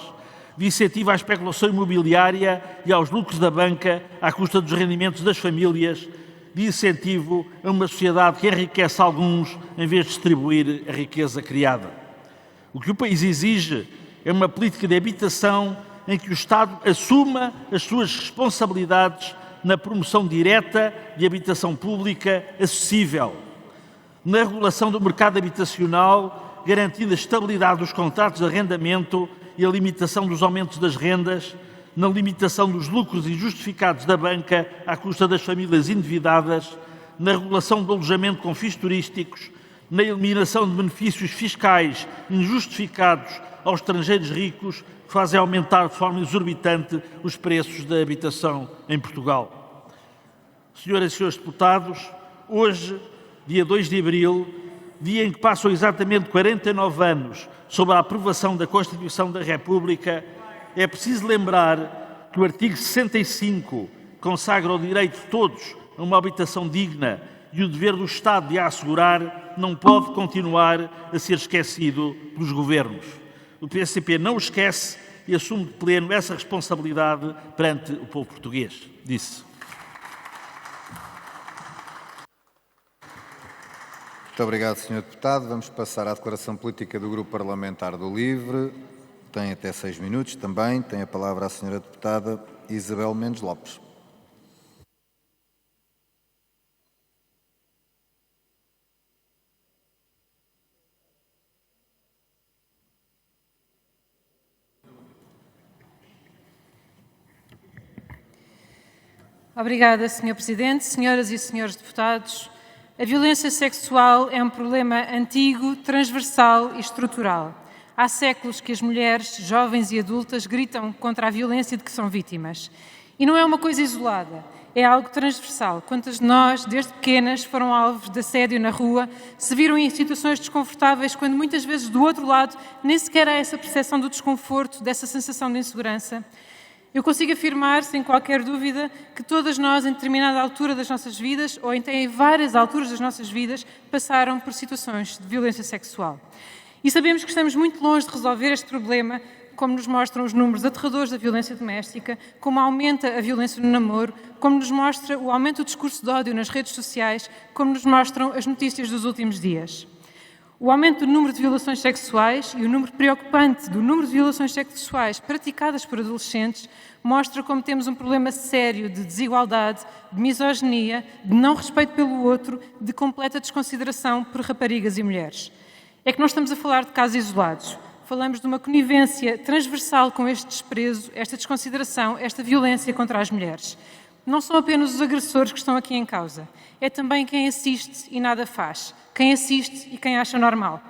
de incentivo à especulação imobiliária e aos lucros da banca à custa dos rendimentos das famílias, de incentivo a uma sociedade que enriquece alguns em vez de distribuir a riqueza criada. O que o país exige é uma política de habitação em que o Estado assuma as suas responsabilidades na promoção direta de habitação pública acessível, na regulação do mercado habitacional, garantindo a estabilidade dos contratos de arrendamento e a limitação dos aumentos das rendas, na limitação dos lucros injustificados da banca à custa das famílias endividadas, na regulação do alojamento com fins turísticos, na eliminação de benefícios fiscais injustificados aos estrangeiros ricos que fazem aumentar de forma exorbitante os preços da habitação em Portugal. Senhoras e senhores deputados, hoje, dia 2 de abril, dia em que passam exatamente 49 anos sob a aprovação da Constituição da República, é preciso lembrar que o artigo 65 consagra o direito de todos a uma habitação digna e o dever do Estado de a assegurar não pode continuar a ser esquecido pelos governos. O PCP não o esquece e assume de pleno essa responsabilidade perante o povo português. Disse. Muito obrigado, Sr. Deputado. Vamos passar à declaração política do Grupo Parlamentar do LIVRE. Tem até 6 minutos também. Tem a palavra a Sra. Deputada Isabel Mendes Lopes. Obrigada, Sr. Presidente. Senhoras e senhores deputados, a violência sexual é um problema antigo, transversal e estrutural. Há séculos que as mulheres, jovens e adultas, gritam contra a violência de que são vítimas. E não é uma coisa isolada, é algo transversal. Quantas de nós, desde pequenas, foram alvos de assédio na rua, se viram em situações desconfortáveis, quando muitas vezes do outro lado nem sequer há essa percepção do desconforto, dessa sensação de insegurança? Eu consigo afirmar, sem qualquer dúvida, que todas nós, em determinada altura das nossas vidas, ou em várias alturas das nossas vidas, passaram por situações de violência sexual. E sabemos que estamos muito longe de resolver este problema, como nos mostram os números aterradores da violência doméstica, como aumenta a violência no namoro, como nos mostra o aumento do discurso de ódio nas redes sociais, como nos mostram as notícias dos últimos dias. O aumento do número de violações sexuais e o número preocupante do número de violações sexuais praticadas por adolescentes mostra como temos um problema sério de desigualdade, de misoginia, de não respeito pelo outro, de completa desconsideração por raparigas e mulheres. É que não estamos a falar de casos isolados. Falamos de uma conivência transversal com este desprezo, esta desconsideração, esta violência contra as mulheres. Não são apenas os agressores que estão aqui em causa. É também quem assiste e nada faz. Quem assiste e quem acha normal.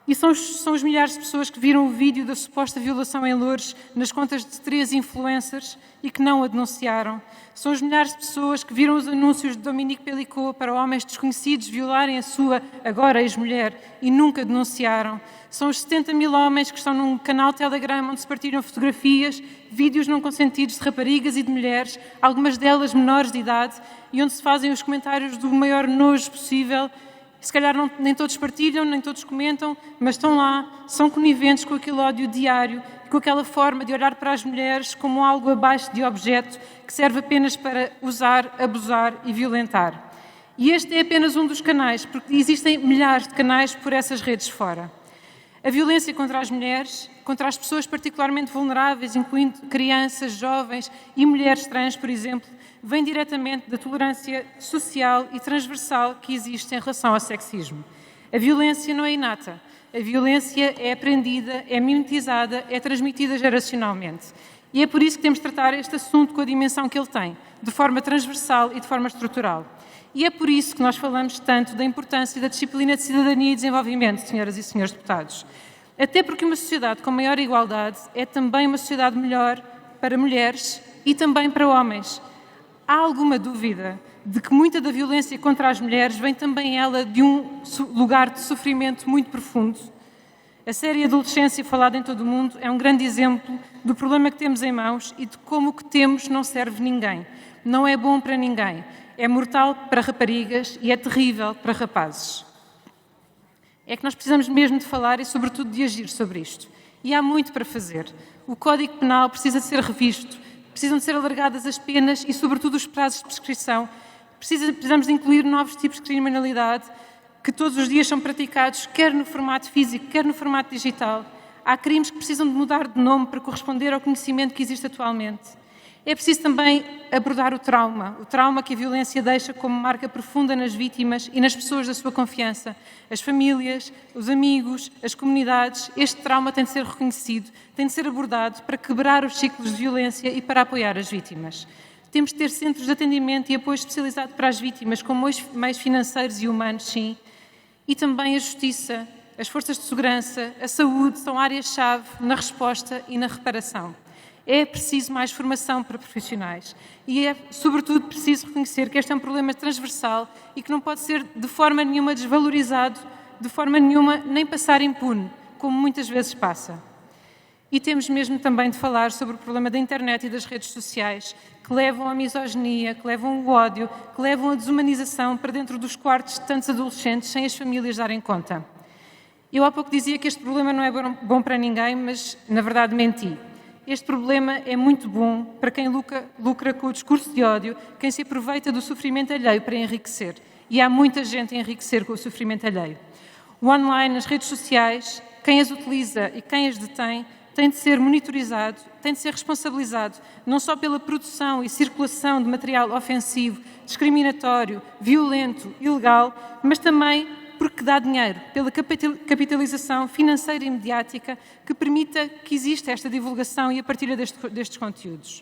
E são os milhares de pessoas que viram o vídeo da suposta violação em Loures nas contas de 3 influencers e que não a denunciaram. São os milhares de pessoas que viram os anúncios de Dominique Pellicot para homens desconhecidos violarem a sua, agora ex-mulher, e nunca denunciaram. São os 70 mil homens que estão num canal Telegram onde se partilham fotografias, vídeos não consentidos de raparigas e de mulheres, algumas delas menores de idade, e onde se fazem os comentários do maior nojo possível. Se calhar nem todos partilham, nem todos comentam, mas estão lá, são coniventes com aquele ódio diário, com aquela forma de olhar para as mulheres como algo abaixo de objeto que serve apenas para usar, abusar e violentar. E este é apenas um dos canais, porque existem milhares de canais por essas redes fora. A violência contra as mulheres, contra as pessoas particularmente vulneráveis, incluindo crianças, jovens e mulheres trans, por exemplo, vem diretamente da tolerância social e transversal que existe em relação ao sexismo. A violência não é inata. A violência é aprendida, é mimetizada, é transmitida geracionalmente. E é por isso que temos de tratar este assunto com a dimensão que ele tem, de forma transversal e de forma estrutural. E é por isso que nós falamos tanto da importância da disciplina de cidadania e desenvolvimento, senhoras e senhores deputados. Até porque uma sociedade com maior igualdade é também uma sociedade melhor para mulheres e também para homens. Há alguma dúvida de que muita da violência contra as mulheres vem também ela de um lugar de sofrimento muito profundo? A série Adolescência, falada em todo o mundo, é um grande exemplo do problema que temos em mãos e de como o que temos não serve ninguém. Não é bom para ninguém. É mortal para raparigas e é terrível para rapazes. É que nós precisamos mesmo de falar e, sobretudo, de agir sobre isto. E há muito para fazer. O Código Penal precisa de ser revisto, precisam de ser alargadas as penas e, sobretudo, os prazos de prescrição. Precisamos de incluir novos tipos de criminalidade que todos os dias são praticados, quer no formato físico, quer no formato digital. Há crimes que precisam de mudar de nome para corresponder ao conhecimento que existe atualmente. É preciso também abordar o trauma que a violência deixa como marca profunda nas vítimas e nas pessoas da sua confiança. As famílias, os amigos, as comunidades, este trauma tem de ser reconhecido, tem de ser abordado para quebrar os ciclos de violência e para apoiar as vítimas. Temos de ter centros de atendimento e apoio especializado para as vítimas, com meios financeiros e humanos, sim. E também a justiça, as forças de segurança, a saúde são áreas-chave na resposta e na reparação. É preciso mais formação para profissionais e é, sobretudo, preciso reconhecer que este é um problema transversal e que não pode ser de forma nenhuma desvalorizado, de forma nenhuma nem passar impune, como muitas vezes passa. E temos mesmo também de falar sobre o problema da internet e das redes sociais, que levam à misoginia, que levam ao ódio, que levam à desumanização para dentro dos quartos de tantos adolescentes sem as famílias darem conta. Eu há pouco dizia que este problema não é bom para ninguém, mas na verdade menti. Este problema é muito bom para quem lucra com o discurso de ódio, quem se aproveita do sofrimento alheio para enriquecer. E há muita gente a enriquecer com o sofrimento alheio. O online, as redes sociais, quem as utiliza e quem as detém, tem de ser monitorizado, tem de ser responsabilizado, não só pela produção e circulação de material ofensivo, discriminatório, violento, ilegal, mas também porque dá dinheiro, pela capitalização financeira e mediática que permita que exista esta divulgação e a partilha destes conteúdos.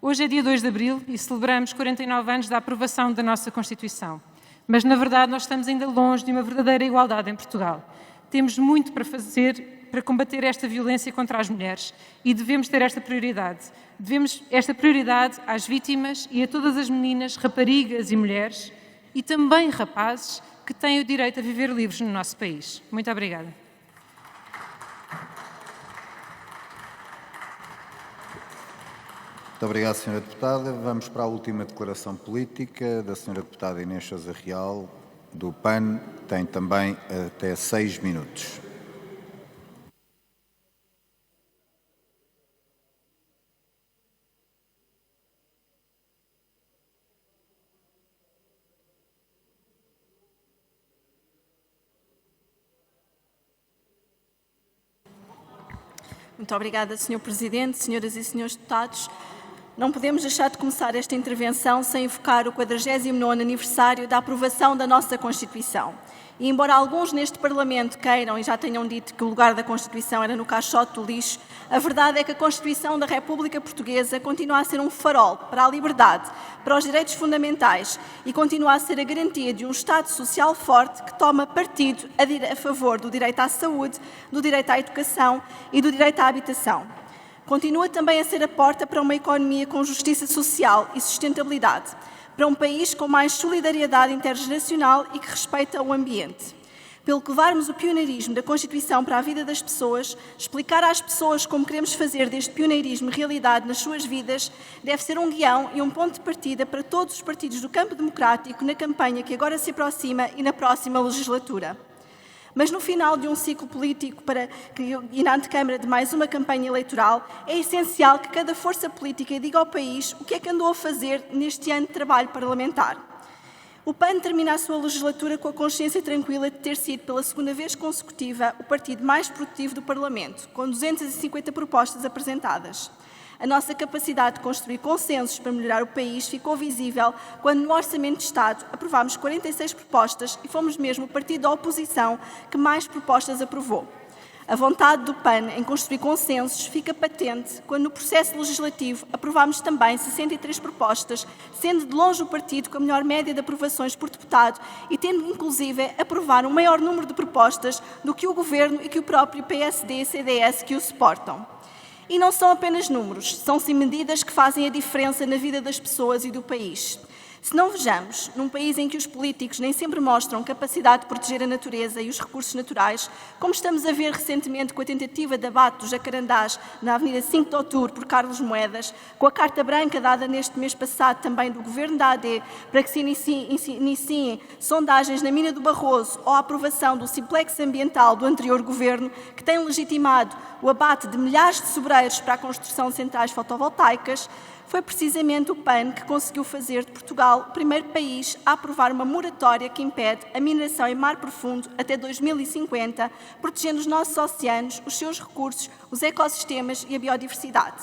Hoje é dia 2 de abril e celebramos 49 anos da aprovação da nossa Constituição. Mas, na verdade, nós estamos ainda longe de uma verdadeira igualdade em Portugal. Temos muito para fazer para combater esta violência contra as mulheres e devemos ter esta prioridade. Devemos esta prioridade às vítimas e a todas as meninas, raparigas e mulheres e também rapazes que têm o direito a viver livres no nosso país. Muito obrigada. Muito obrigado, Sra. Deputada. Vamos para a última declaração política da Sra. Deputada Inês Sousa Real, do PAN. Tem também até 6 minutos. Muito obrigada, Sr. Presidente, senhoras e senhores deputados. Não podemos deixar de começar esta intervenção sem evocar o 49º aniversário da aprovação da nossa Constituição. E embora alguns neste Parlamento queiram e já tenham dito que o lugar da Constituição era no caixote do lixo, a verdade é que a Constituição da República Portuguesa continua a ser um farol para a liberdade, para os direitos fundamentais e continua a ser a garantia de um Estado social forte que toma partido a favor do direito à saúde, do direito à educação e do direito à habitação. Continua também a ser a porta para uma economia com justiça social e sustentabilidade, para um país com mais solidariedade intergeracional e que respeita o ambiente. Pelo que levarmos o pioneirismo da Constituição para a vida das pessoas, explicar às pessoas como queremos fazer deste pioneirismo realidade nas suas vidas, deve ser um guião e um ponto de partida para todos os partidos do campo democrático na campanha que agora se aproxima e na próxima legislatura. Mas no final de um ciclo político e na antecâmara de mais uma campanha eleitoral, é essencial que cada força política diga ao país o que é que andou a fazer neste ano de trabalho parlamentar. O PAN termina a sua legislatura com a consciência tranquila de ter sido, pela segunda vez consecutiva, o partido mais produtivo do Parlamento, com 250 propostas apresentadas. A nossa capacidade de construir consensos para melhorar o país ficou visível quando, no Orçamento de Estado, aprovámos 46 propostas e fomos mesmo o partido da oposição que mais propostas aprovou. A vontade do PAN em construir consensos fica patente quando, no processo legislativo, aprovámos também 63 propostas, sendo de longe o partido com a melhor média de aprovações por deputado e tendo, inclusive, aprovado um maior número de propostas do que o Governo e que o próprio PSD e CDS que o suportam. E não são apenas números, são-se medidas que fazem a diferença na vida das pessoas e do país. Se não vejamos, num país em que os políticos nem sempre mostram capacidade de proteger a natureza e os recursos naturais, como estamos a ver recentemente com a tentativa de abate dos jacarandás na Avenida 5 de Outubro por Carlos Moedas, com a carta branca dada neste mês passado também do Governo da AD para que se iniciem sondagens na mina do Barroso ou a aprovação do simplex ambiental do anterior Governo, que tem legitimado o abate de milhares de sobreiros para a construção de centrais fotovoltaicas, foi precisamente o PAN que conseguiu fazer de Portugal o primeiro país a aprovar uma moratória que impede a mineração em mar profundo até 2050, protegendo os nossos oceanos, os seus recursos, os ecossistemas e a biodiversidade.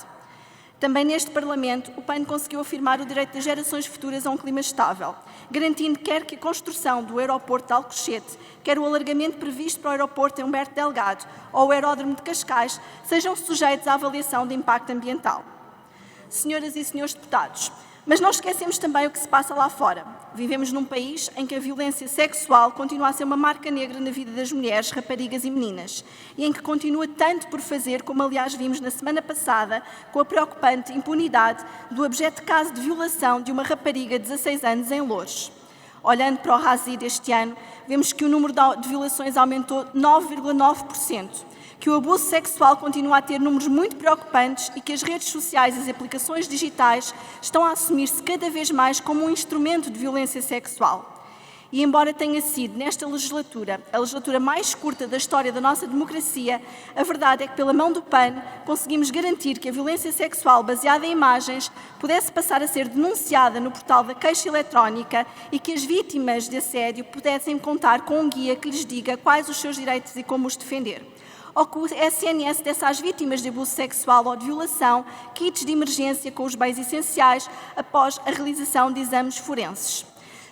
Também neste Parlamento, o PAN conseguiu afirmar o direito das gerações futuras a um clima estável, garantindo quer que a construção do aeroporto de Alcochete, quer o alargamento previsto para o aeroporto em Humberto Delgado ou o aeródromo de Cascais sejam sujeitos à avaliação de impacto ambiental. Senhoras e senhores deputados, mas não esquecemos também o que se passa lá fora. Vivemos num país em que a violência sexual continua a ser uma marca negra na vida das mulheres, raparigas e meninas, e em que continua tanto por fazer, como aliás vimos na semana passada, com a preocupante impunidade do abjeto caso de violação de uma rapariga de 16 anos em Loures. Olhando para o RASI deste ano, vemos que o número de violações aumentou 9,9%. Que o abuso sexual continua a ter números muito preocupantes e que as redes sociais e as aplicações digitais estão a assumir-se cada vez mais como um instrumento de violência sexual. E embora tenha sido, nesta legislatura, a legislatura mais curta da história da nossa democracia, a verdade é que, pela mão do PAN, conseguimos garantir que a violência sexual baseada em imagens pudesse passar a ser denunciada no portal da queixa eletrónica e que as vítimas de assédio pudessem contar com um guia que lhes diga quais os seus direitos e como os defender. Ou que o SNS desse às vítimas de abuso sexual ou de violação kits de emergência com os bens essenciais após a realização de exames forenses.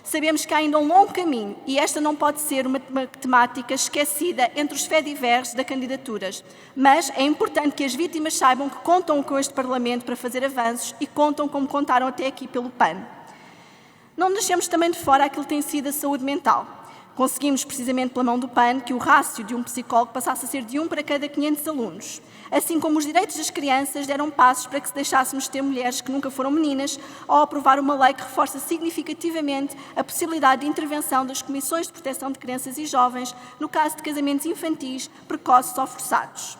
Sabemos que há ainda um longo caminho e esta não pode ser uma temática esquecida entre os fedivers das candidaturas, mas é importante que as vítimas saibam que contam com este Parlamento para fazer avanços e contam como contaram até aqui pelo PAN. Não deixemos também de fora aquilo que tem sido a saúde mental. Conseguimos, precisamente pela mão do PAN, que o rácio de um psicólogo passasse a ser de 1 para cada 500 alunos. Assim como os direitos das crianças deram passos para que se deixássemos de ter mulheres que nunca foram meninas, ao aprovar uma lei que reforça significativamente a possibilidade de intervenção das comissões de proteção de crianças e jovens no caso de casamentos infantis, precoces ou forçados.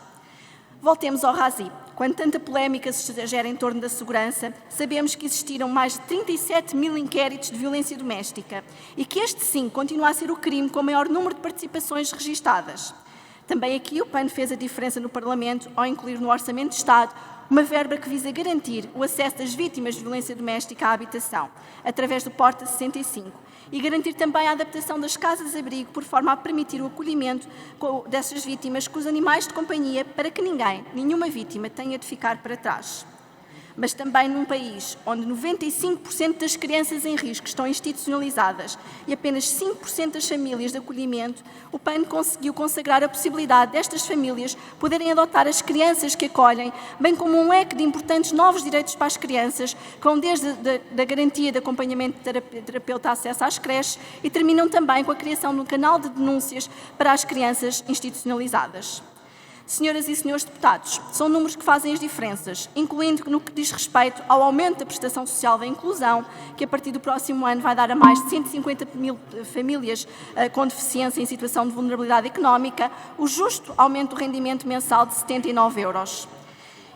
Voltemos ao RASI. Quando tanta polémica se gera em torno da segurança, sabemos que existiram mais de 37 mil inquéritos de violência doméstica e que este, sim, continua a ser o crime com o maior número de participações registadas. Também aqui o PAN fez a diferença no Parlamento ao incluir no Orçamento de Estado uma verba que visa garantir o acesso das vítimas de violência doméstica à habitação, através do Porta 65, e garantir também a adaptação das casas-abrigo por forma a permitir o acolhimento dessas vítimas com os animais de companhia para que nenhuma vítima tenha de ficar para trás. Mas também num país onde 95% das crianças em risco estão institucionalizadas e apenas 5% das famílias de acolhimento, o PAN conseguiu consagrar a possibilidade destas famílias poderem adotar as crianças que acolhem, bem como um leque de importantes novos direitos para as crianças, que vão desde a garantia de acompanhamento de terapeuta acesso às creches e terminam também com a criação de um canal de denúncias para as crianças institucionalizadas. Senhoras e senhores deputados, são números que fazem as diferenças, incluindo no que diz respeito ao aumento da prestação social da inclusão, que a partir do próximo ano vai dar a mais de 150 mil famílias com deficiência em situação de vulnerabilidade económica, o justo aumento do rendimento mensal de 79 euros.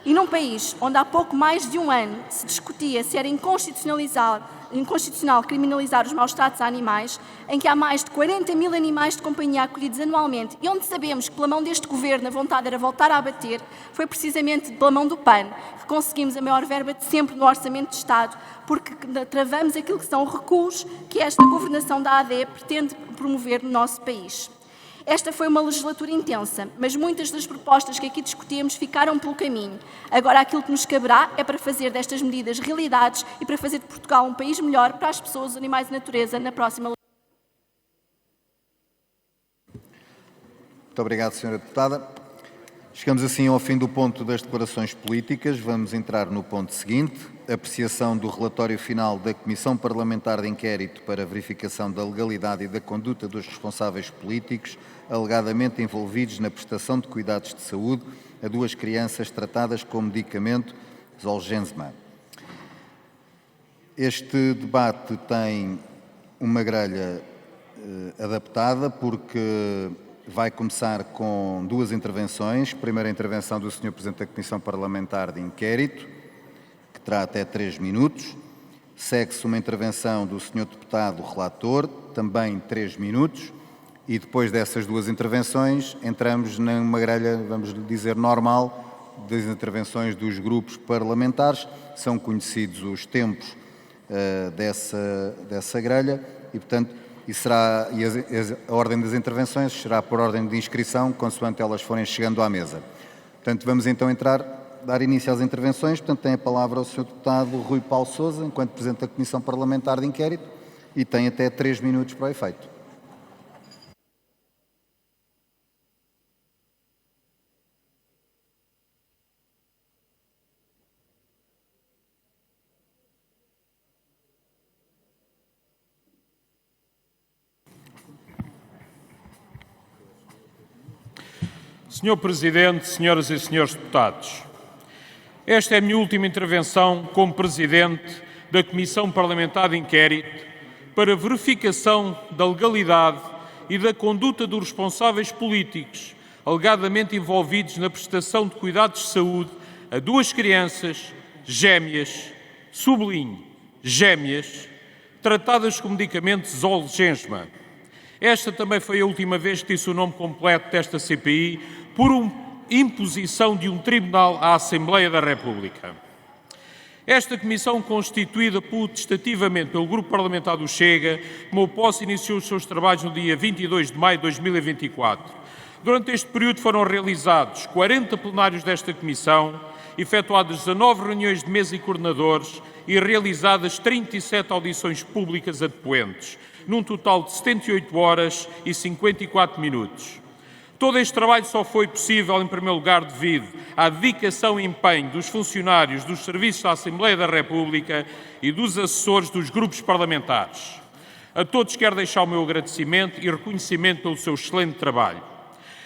E num país onde há pouco mais de um ano se discutia se era inconstitucional criminalizar os maus-tratos a animais, em que há mais de 40 mil animais de companhia acolhidos anualmente e onde sabemos que pela mão deste Governo a vontade era voltar a abater, foi precisamente pela mão do PAN que conseguimos a maior verba de sempre no Orçamento de Estado, porque travamos aquilo que são recuos que esta governação da AD pretende promover no nosso país. Esta foi uma legislatura intensa, mas muitas das propostas que aqui discutimos ficaram pelo caminho. Agora aquilo que nos caberá é para fazer destas medidas realidades e para fazer de Portugal um país melhor para as pessoas, os animais e a natureza na próxima legislatura. Muito obrigado, Sra. Deputada. Chegamos assim ao fim do ponto das declarações políticas. Vamos entrar no ponto seguinte, apreciação do relatório final da Comissão Parlamentar de Inquérito para a verificação da legalidade e da conduta dos responsáveis políticos alegadamente envolvidos na prestação de cuidados de saúde a 2 crianças tratadas com medicamento Zolgensma. Este debate tem uma grelha adaptada porque vai começar com 2 intervenções. Primeira intervenção do Sr. Presidente da Comissão Parlamentar de Inquérito, que terá até 3 minutos. Segue-se uma intervenção do Sr. Deputado Relator, também 3 minutos. E depois dessas 2 intervenções, entramos numa grelha, vamos dizer, normal, das intervenções dos grupos parlamentares. São conhecidos os tempos dessa grelha e, portanto, a ordem das intervenções será por ordem de inscrição, consoante elas forem chegando à mesa. Portanto, vamos então dar início às intervenções. Portanto, tem a palavra o Sr. Deputado Rui Paulo Sousa, enquanto Presidente da Comissão Parlamentar de Inquérito, e tem até 3 minutos para o efeito. Senhor Presidente, senhoras e senhores deputados, esta é a minha última intervenção como Presidente da Comissão Parlamentar de Inquérito para verificação da legalidade e da conduta dos responsáveis políticos alegadamente envolvidos na prestação de cuidados de saúde a 2 crianças gêmeas, sublinho, gêmeas, tratadas com medicamento Zolgensma. Esta também foi a última vez que disse o nome completo desta CPI por imposição de um tribunal à Assembleia da República. Esta comissão, constituída potestativamente pelo Grupo Parlamentar do Chega, tomou posse e iniciou os seus trabalhos no dia 22 de maio de 2024. Durante este período foram realizados 40 plenários desta comissão, efetuadas 19 reuniões de mesa e coordenadores e realizadas 37 audições públicas a depoentes, num total de 78 horas e 54 minutos. Todo este trabalho só foi possível, em primeiro lugar, devido à dedicação e empenho dos funcionários dos serviços da Assembleia da República e dos assessores dos grupos parlamentares. A todos quero deixar o meu agradecimento e reconhecimento pelo seu excelente trabalho.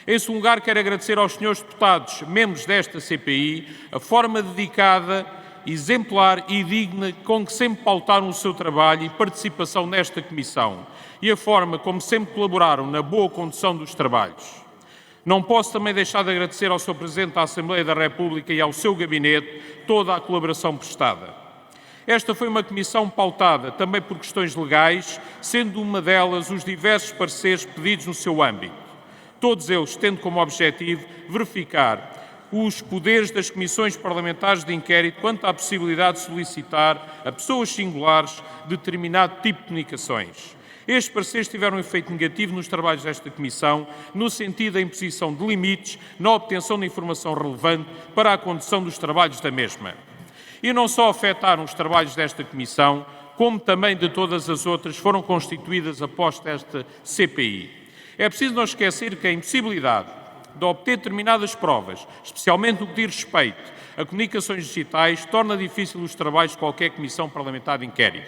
Em segundo lugar, quero agradecer aos senhores deputados, membros desta CPI, a forma dedicada, exemplar e digna com que sempre pautaram o seu trabalho e participação nesta comissão e a forma como sempre colaboraram na boa condução dos trabalhos. Não posso também deixar de agradecer ao Sr. Presidente da Assembleia da República e ao seu gabinete toda a colaboração prestada. Esta foi uma comissão pautada também por questões legais, sendo uma delas os diversos pareceres pedidos no seu âmbito. Todos eles tendo como objetivo verificar os poderes das comissões parlamentares de inquérito quanto à possibilidade de solicitar a pessoas singulares determinado tipo de comunicações. Estes pareceres tiveram um efeito negativo nos trabalhos desta Comissão, no sentido da imposição de limites na obtenção de informação relevante para a condução dos trabalhos da mesma. E não só afetaram os trabalhos desta Comissão, como também de todas as outras foram constituídas após esta CPI. É preciso não esquecer que a impossibilidade de obter determinadas provas, especialmente no que diz respeito a comunicações digitais, torna difícil os trabalhos de qualquer Comissão Parlamentar de Inquérito.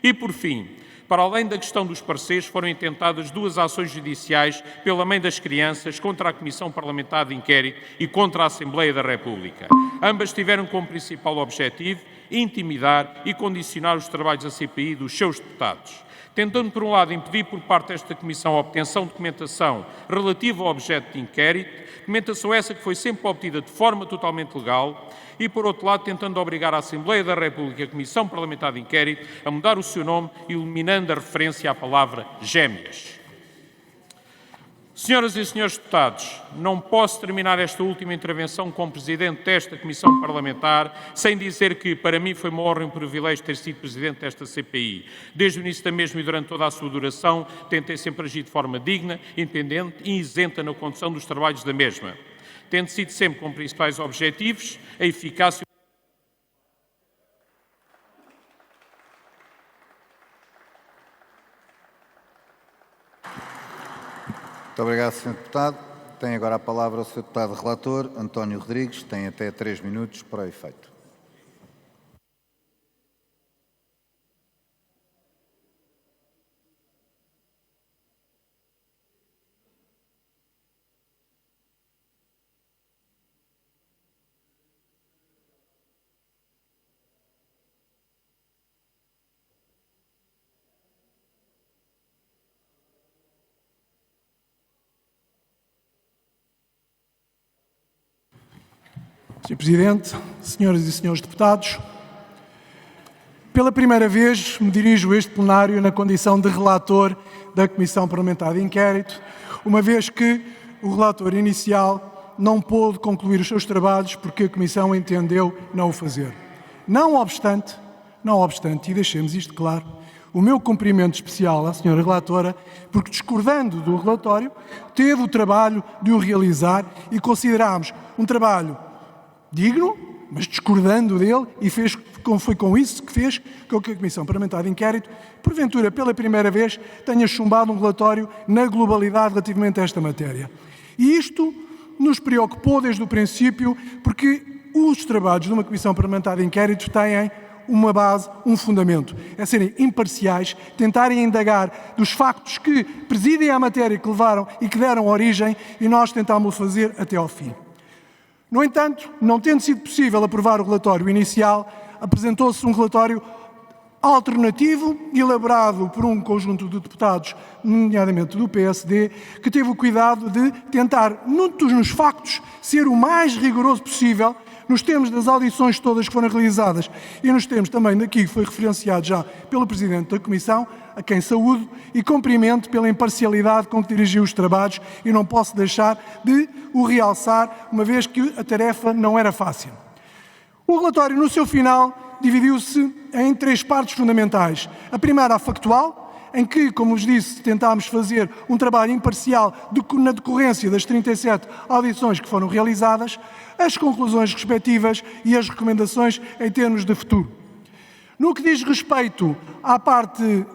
E, por fim, para além da questão dos pareceres, foram intentadas 2 ações judiciais pela mãe das crianças contra a Comissão Parlamentar de Inquérito e contra a Assembleia da República. Ambas tiveram como principal objetivo intimidar e condicionar os trabalhos da CPI dos seus deputados, tentando, por um lado, impedir por parte desta Comissão a obtenção de documentação relativa ao objeto de inquérito, documentação essa que foi sempre obtida de forma totalmente legal, e, por outro lado, tentando obrigar a Assembleia da República e a Comissão Parlamentar de Inquérito a mudar o seu nome, eliminando a referência à palavra gêmeas. Senhoras e senhores deputados, não posso terminar esta última intervenção como Presidente desta Comissão Parlamentar sem dizer que, para mim, foi uma honra e um privilégio ter sido Presidente desta CPI. Desde o início da mesma e durante toda a sua duração, tentei sempre agir de forma digna, independente e isenta na condução dos trabalhos da mesma, tendo sido sempre com principais objetivos a eficácia. Muito obrigado, Sr. Deputado. Tem agora a palavra o Sr. Deputado Relator, António Rodrigues. Tem até 3 minutos para o efeito. Sr. Presidente, senhoras e senhores deputados, pela primeira vez me dirijo a este plenário na condição de relator da Comissão Parlamentar de Inquérito, uma vez que o relator inicial não pôde concluir os seus trabalhos porque a Comissão entendeu não o fazer. Não obstante, e deixemos isto claro, o meu cumprimento especial à senhora relatora, porque discordando do relatório, teve o trabalho de o realizar e considerámos um trabalho digno, mas discordando dele, e foi com isso que fez com que a Comissão Parlamentar de Inquérito, porventura pela primeira vez, tenha chumbado um relatório na globalidade relativamente a esta matéria. E isto nos preocupou desde o princípio, porque os trabalhos de uma Comissão Parlamentar de Inquérito têm uma base, um fundamento, é serem imparciais, tentarem indagar dos factos que presidem a matéria que levaram e que deram origem, e nós tentámos fazer até ao fim. No entanto, não tendo sido possível aprovar o relatório inicial, apresentou-se um relatório alternativo, elaborado por um conjunto de deputados, nomeadamente do PSD, que teve o cuidado de tentar, nos factos, ser o mais rigoroso possível, nos termos das audições todas que foram realizadas e nos termos também daqui que foi referenciado já pelo Presidente da Comissão, a quem saúdo e cumprimento pela imparcialidade com que dirigiu os trabalhos, e não posso deixar de o realçar, uma vez que a tarefa não era fácil. O relatório, no seu final, dividiu-se em 3 partes fundamentais. A primeira, a factual, em que, como vos disse, tentámos fazer um trabalho imparcial na decorrência das 37 audições que foram realizadas, as conclusões respectivas e as recomendações em termos de futuro. No que diz respeito à parte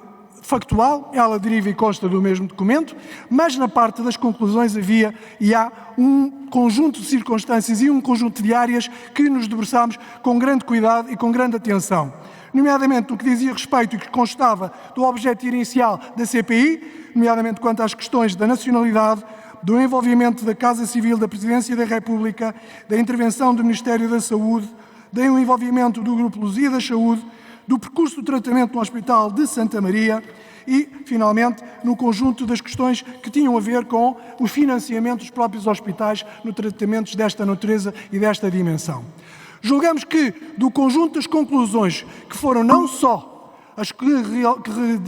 factual, ela deriva e consta do mesmo documento, mas na parte das conclusões havia e há um conjunto de circunstâncias e um conjunto de áreas que nos debruçámos com grande cuidado e com grande atenção. Nomeadamente no que dizia respeito e que constava do objeto inicial da CPI, nomeadamente quanto às questões da nacionalidade, do envolvimento da Casa Civil da Presidência da República, da intervenção do Ministério da Saúde, do envolvimento do Grupo Luzia da Saúde, do percurso do tratamento no Hospital de Santa Maria e, finalmente, no conjunto das questões que tinham a ver com o financiamento dos próprios hospitais no tratamentos desta natureza e desta dimensão. Julgamos que, do conjunto das conclusões, que foram não só as que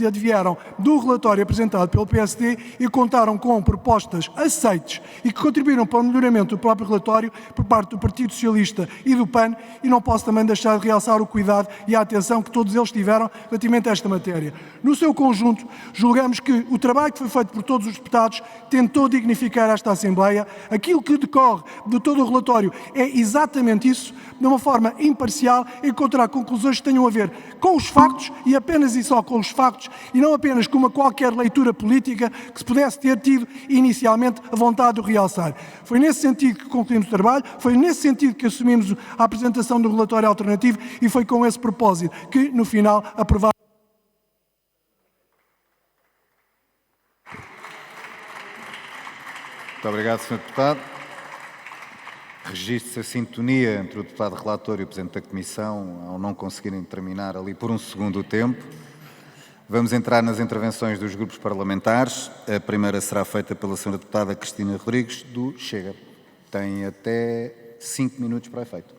advieram do relatório apresentado pelo PSD e contaram com propostas aceites e que contribuíram para o melhoramento do próprio relatório por parte do Partido Socialista e do PAN, e não posso também deixar de realçar o cuidado e a atenção que todos eles tiveram relativamente a esta matéria. No seu conjunto, julgamos que o trabalho que foi feito por todos os deputados tentou dignificar esta Assembleia. Aquilo que decorre de todo o relatório é exatamente isso, de uma forma imparcial, encontrar conclusões que tenham a ver com os factos e apenas e só com os factos, e não apenas com uma qualquer leitura política que se pudesse ter tido inicialmente a vontade de realçar. Foi nesse sentido que concluímos o trabalho, foi nesse sentido que assumimos a apresentação do relatório alternativo e foi com esse propósito que, no final, aprovamos. Muito obrigado, Sr. Deputado. Registe-se a sintonia entre o deputado relator e o Presidente da Comissão ao não conseguirem terminar ali por um segundo o tempo. Vamos entrar nas intervenções dos grupos parlamentares. A primeira será feita pela Sra. Deputada Cristina Rodrigues, do Chega. Tem até 5 minutos para efeito.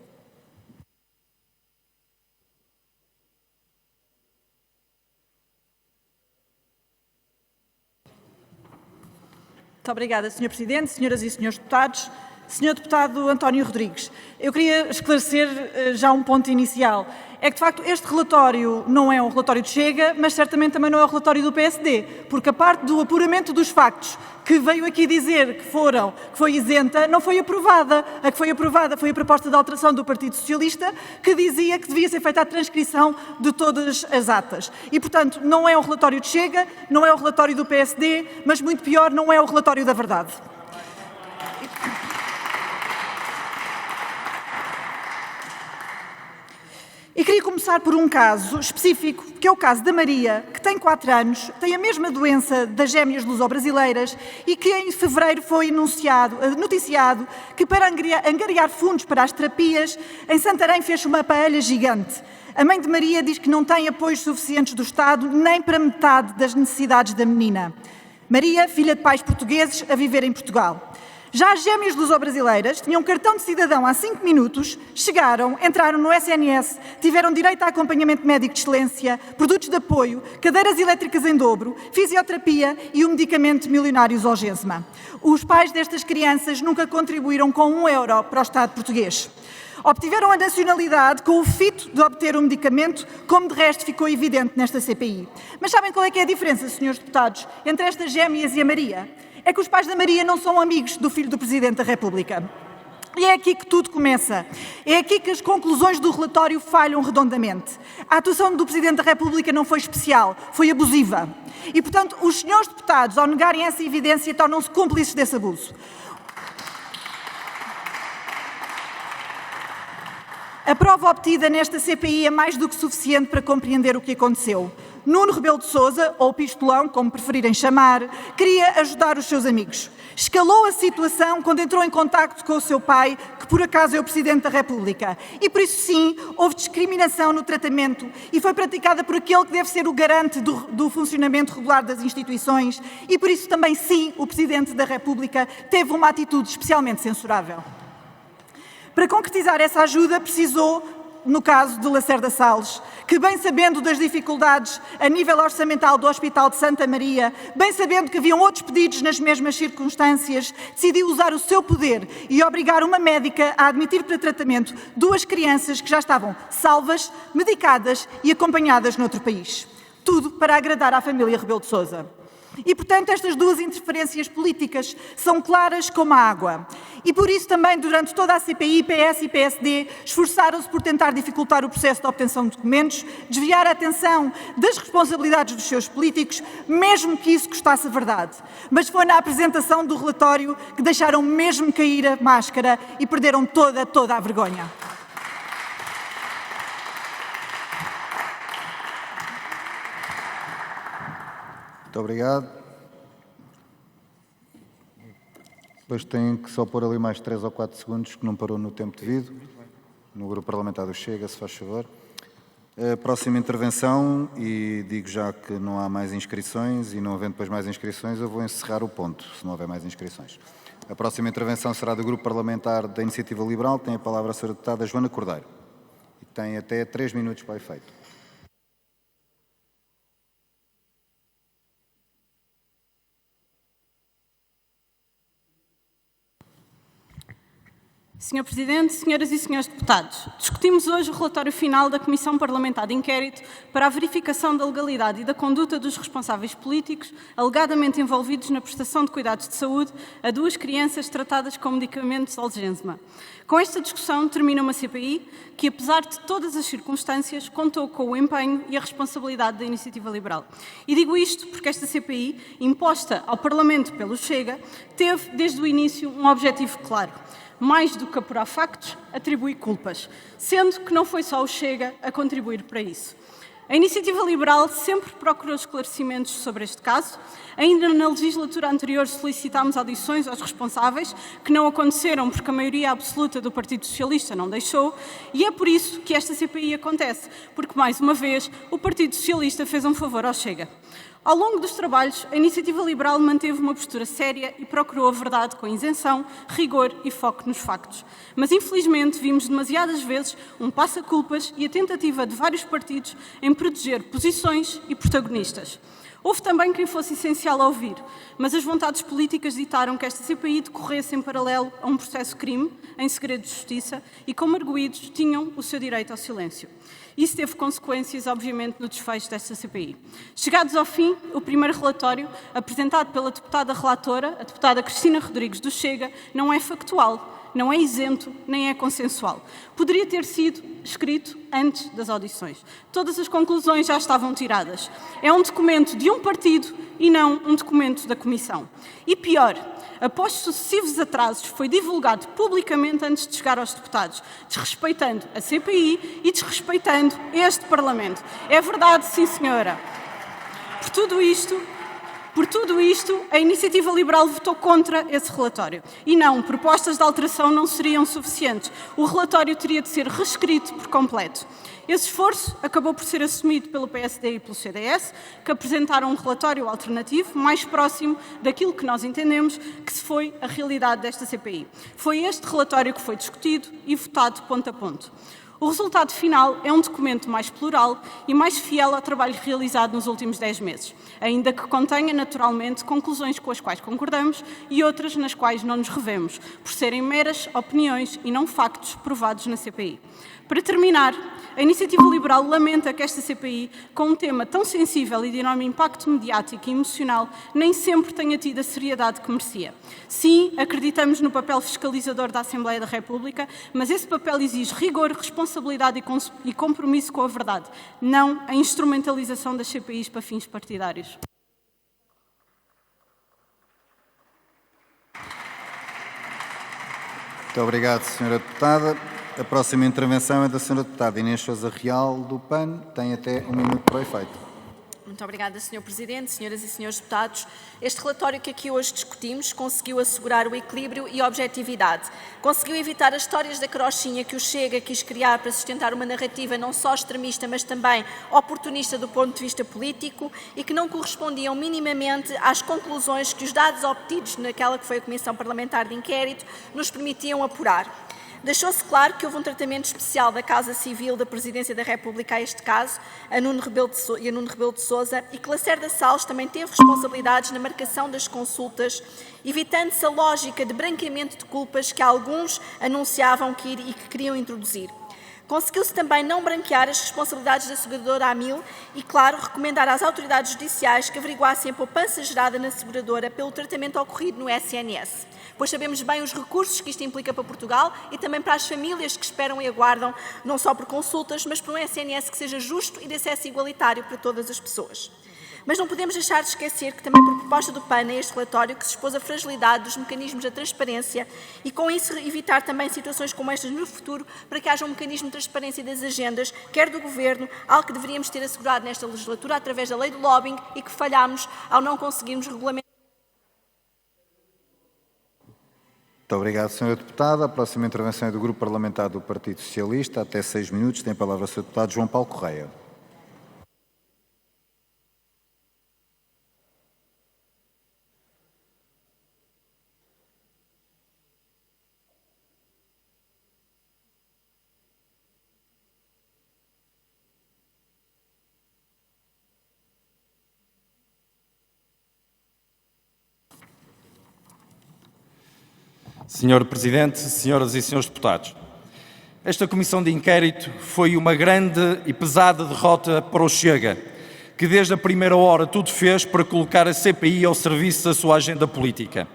Muito obrigada, Sr. Presidente, senhoras e senhores deputados. Sr. Deputado António Rodrigues, eu queria esclarecer já um ponto inicial. É que, de facto, este relatório não é um relatório de Chega, mas certamente também não é o relatório do PSD, porque a parte do apuramento dos factos que veio aqui dizer que foi isenta, não foi aprovada. A que foi aprovada foi a proposta de alteração do Partido Socialista, que dizia que devia ser feita a transcrição de todas as atas. E, portanto, não é um relatório de Chega, não é o relatório do PSD, mas, muito pior, não é o relatório da verdade. E queria começar por um caso específico, que é o caso da Maria, que tem 4 anos, tem a mesma doença das gêmeas luso-brasileiras e que em fevereiro foi noticiado que para angariar fundos para as terapias, em Santarém fez uma paella gigante. A mãe de Maria diz que não tem apoios suficientes do Estado nem para metade das necessidades da menina. Maria, filha de pais portugueses, a viver em Portugal. Já as gêmeas luso-brasileiras tinham cartão de cidadão há 5 minutos, chegaram, entraram no SNS, tiveram direito a acompanhamento médico de excelência, produtos de apoio, cadeiras elétricas em dobro, fisioterapia e o medicamento milionário Zolgensma. Os pais destas crianças nunca contribuíram com €1 para o Estado português. Obtiveram a nacionalidade com o fito de obter o medicamento, como de resto ficou evidente nesta CPI. Mas sabem qual é que é a diferença, senhores deputados, entre estas gêmeas e a Maria? É que os pais da Maria não são amigos do filho do Presidente da República. E é aqui que tudo começa. É aqui que as conclusões do relatório falham redondamente. A atuação do Presidente da República não foi especial, foi abusiva. E, portanto, os senhores deputados, ao negarem essa evidência, tornam-se cúmplices desse abuso. A prova obtida nesta CPI é mais do que suficiente para compreender o que aconteceu. Nuno Rebelo de Sousa, ou Pistolão, como preferirem chamar, queria ajudar os seus amigos. Escalou a situação quando entrou em contacto com o seu pai, que por acaso é o Presidente da República. E por isso sim, houve discriminação no tratamento e foi praticada por aquele que deve ser o garante do funcionamento regular das instituições. E por isso também sim, o Presidente da República teve uma atitude especialmente censurável. Para concretizar essa ajuda, precisou, no caso de Lacerda Salles, que bem sabendo das dificuldades a nível orçamental do Hospital de Santa Maria, bem sabendo que haviam outros pedidos nas mesmas circunstâncias, decidiu usar o seu poder e obrigar uma médica a admitir para tratamento 2 crianças que já estavam salvas, medicadas e acompanhadas noutro país. Tudo para agradar à família Rebelo de Sousa. E, portanto, estas 2 interferências políticas são claras como a água. E por isso também, durante toda a CPI, PS e PSD esforçaram-se por tentar dificultar o processo de obtenção de documentos, desviar a atenção das responsabilidades dos seus políticos, mesmo que isso custasse a verdade. Mas foi na apresentação do relatório que deixaram mesmo cair a máscara e perderam toda a vergonha. Muito obrigado. Depois tenho que só pôr ali mais 3 ou 4 segundos, que não parou no tempo devido. No Grupo Parlamentar do Chega, se faz favor. Próxima intervenção, e digo já que não há mais inscrições, e não havendo depois mais inscrições, eu vou encerrar o ponto, se não houver mais inscrições. A próxima intervenção será do Grupo Parlamentar da Iniciativa Liberal. Tem a palavra a Sra. Deputada Joana Cordeiro. E tem até 3 minutos para o efeito. Sr. Presidente, senhoras e senhores deputados, discutimos hoje o relatório final da Comissão Parlamentar de Inquérito para a verificação da legalidade e da conduta dos responsáveis políticos alegadamente envolvidos na prestação de cuidados de saúde a 2 crianças tratadas com medicamentos Zolgensma. Com esta discussão termina uma CPI que, apesar de todas as circunstâncias, contou com o empenho e a responsabilidade da Iniciativa Liberal. E digo isto porque esta CPI, imposta ao Parlamento pelo Chega, teve desde o início um objetivo claro: mais do que apurar factos, atribuir culpas, sendo que não foi só o Chega a contribuir para isso. A Iniciativa Liberal sempre procurou esclarecimentos sobre este caso. Ainda na legislatura anterior solicitámos audições aos responsáveis, que não aconteceram porque a maioria absoluta do Partido Socialista não deixou, e é por isso que esta CPI acontece, porque, mais uma vez, o Partido Socialista fez um favor ao Chega. Ao longo dos trabalhos, a Iniciativa Liberal manteve uma postura séria e procurou a verdade com isenção, rigor e foco nos factos. Mas, infelizmente, vimos demasiadas vezes um passa-culpas e a tentativa de vários partidos em proteger posições e protagonistas. Houve também quem fosse essencial a ouvir, mas as vontades políticas ditaram que esta CPI decorresse em paralelo a um processo-crime, em segredo de justiça, e como arguidos tinham o seu direito ao silêncio. Isso teve consequências, obviamente, no desfecho desta CPI. Chegados ao fim, o primeiro relatório, apresentado pela deputada relatora, a deputada Cristina Rodrigues do Chega, não é factual, não é isento, nem é consensual. Poderia ter sido escrito antes das audições. Todas as conclusões já estavam tiradas. É um documento de um partido e não um documento da Comissão. E pior, após sucessivos atrasos, foi divulgado publicamente antes de chegar aos deputados, desrespeitando a CPI e desrespeitando este Parlamento. É verdade, sim senhora. Por tudo isto, a Iniciativa Liberal votou contra esse relatório. E não, propostas de alteração não seriam suficientes. O relatório teria de ser reescrito por completo. Esse esforço acabou por ser assumido pelo PSD e pelo CDS, que apresentaram um relatório alternativo mais próximo daquilo que nós entendemos que foi a realidade desta CPI. Foi este relatório que foi discutido e votado ponto a ponto. O resultado final é um documento mais plural e mais fiel ao trabalho realizado nos últimos 10 meses, ainda que contenha, naturalmente, conclusões com as quais concordamos e outras nas quais não nos revemos, por serem meras opiniões e não factos provados na CPI. Para terminar, a Iniciativa Liberal lamenta que esta CPI, com um tema tão sensível e de enorme impacto mediático e emocional, nem sempre tenha tido a seriedade que merecia. Sim, acreditamos no papel fiscalizador da Assembleia da República, mas esse papel exige rigor, responsabilidade e compromisso com a verdade, não a instrumentalização das CPIs para fins partidários. Muito obrigado, Sra. Deputada. A próxima intervenção é da Sra. Deputada Inês Sousa Real, do PAN. Tem até 1 minuto para o efeito. Muito obrigada, Sr. Presidente, senhoras e senhores deputados. Este relatório que aqui hoje discutimos conseguiu assegurar o equilíbrio e a objetividade. Conseguiu evitar as histórias da carochinha que o Chega quis criar para sustentar uma narrativa não só extremista, mas também oportunista do ponto de vista político e que não correspondiam minimamente às conclusões que os dados obtidos naquela que foi a Comissão Parlamentar de Inquérito nos permitiam apurar. Deixou-se claro que houve um tratamento especial da Casa Civil da Presidência da República a este caso, a Nuno Rebelo de Sousa, e que Lacerda Salles também teve responsabilidades na marcação das consultas, evitando-se a lógica de branqueamento de culpas que alguns anunciavam e que queriam introduzir. Conseguiu-se também não branquear as responsabilidades da seguradora AMIL e, claro, recomendar às autoridades judiciais que averiguassem a poupança gerada na seguradora pelo tratamento ocorrido no SNS. Pois sabemos bem os recursos que isto implica para Portugal e também para as famílias que esperam e aguardam, não só por consultas, mas por um SNS que seja justo e de acesso igualitário para todas as pessoas. Mas não podemos deixar de esquecer que também por proposta do PAN é este relatório que se expôs a fragilidade dos mecanismos da transparência e com isso evitar também situações como estas no futuro para que haja um mecanismo de transparência das agendas, quer do Governo, algo que deveríamos ter assegurado nesta legislatura através da lei do lobbying e que falhámos ao não conseguirmos regulamentar. Muito obrigado, Sra. Deputada. A próxima intervenção é do Grupo Parlamentar do Partido Socialista. Até 6 minutos. Tem a palavra o Sr. Deputado João Paulo Correia. Senhor Presidente, senhoras e senhores deputados, esta comissão de inquérito foi uma grande e pesada derrota para o Chega, que desde a primeira hora tudo fez para colocar a CPI ao serviço da sua agenda política.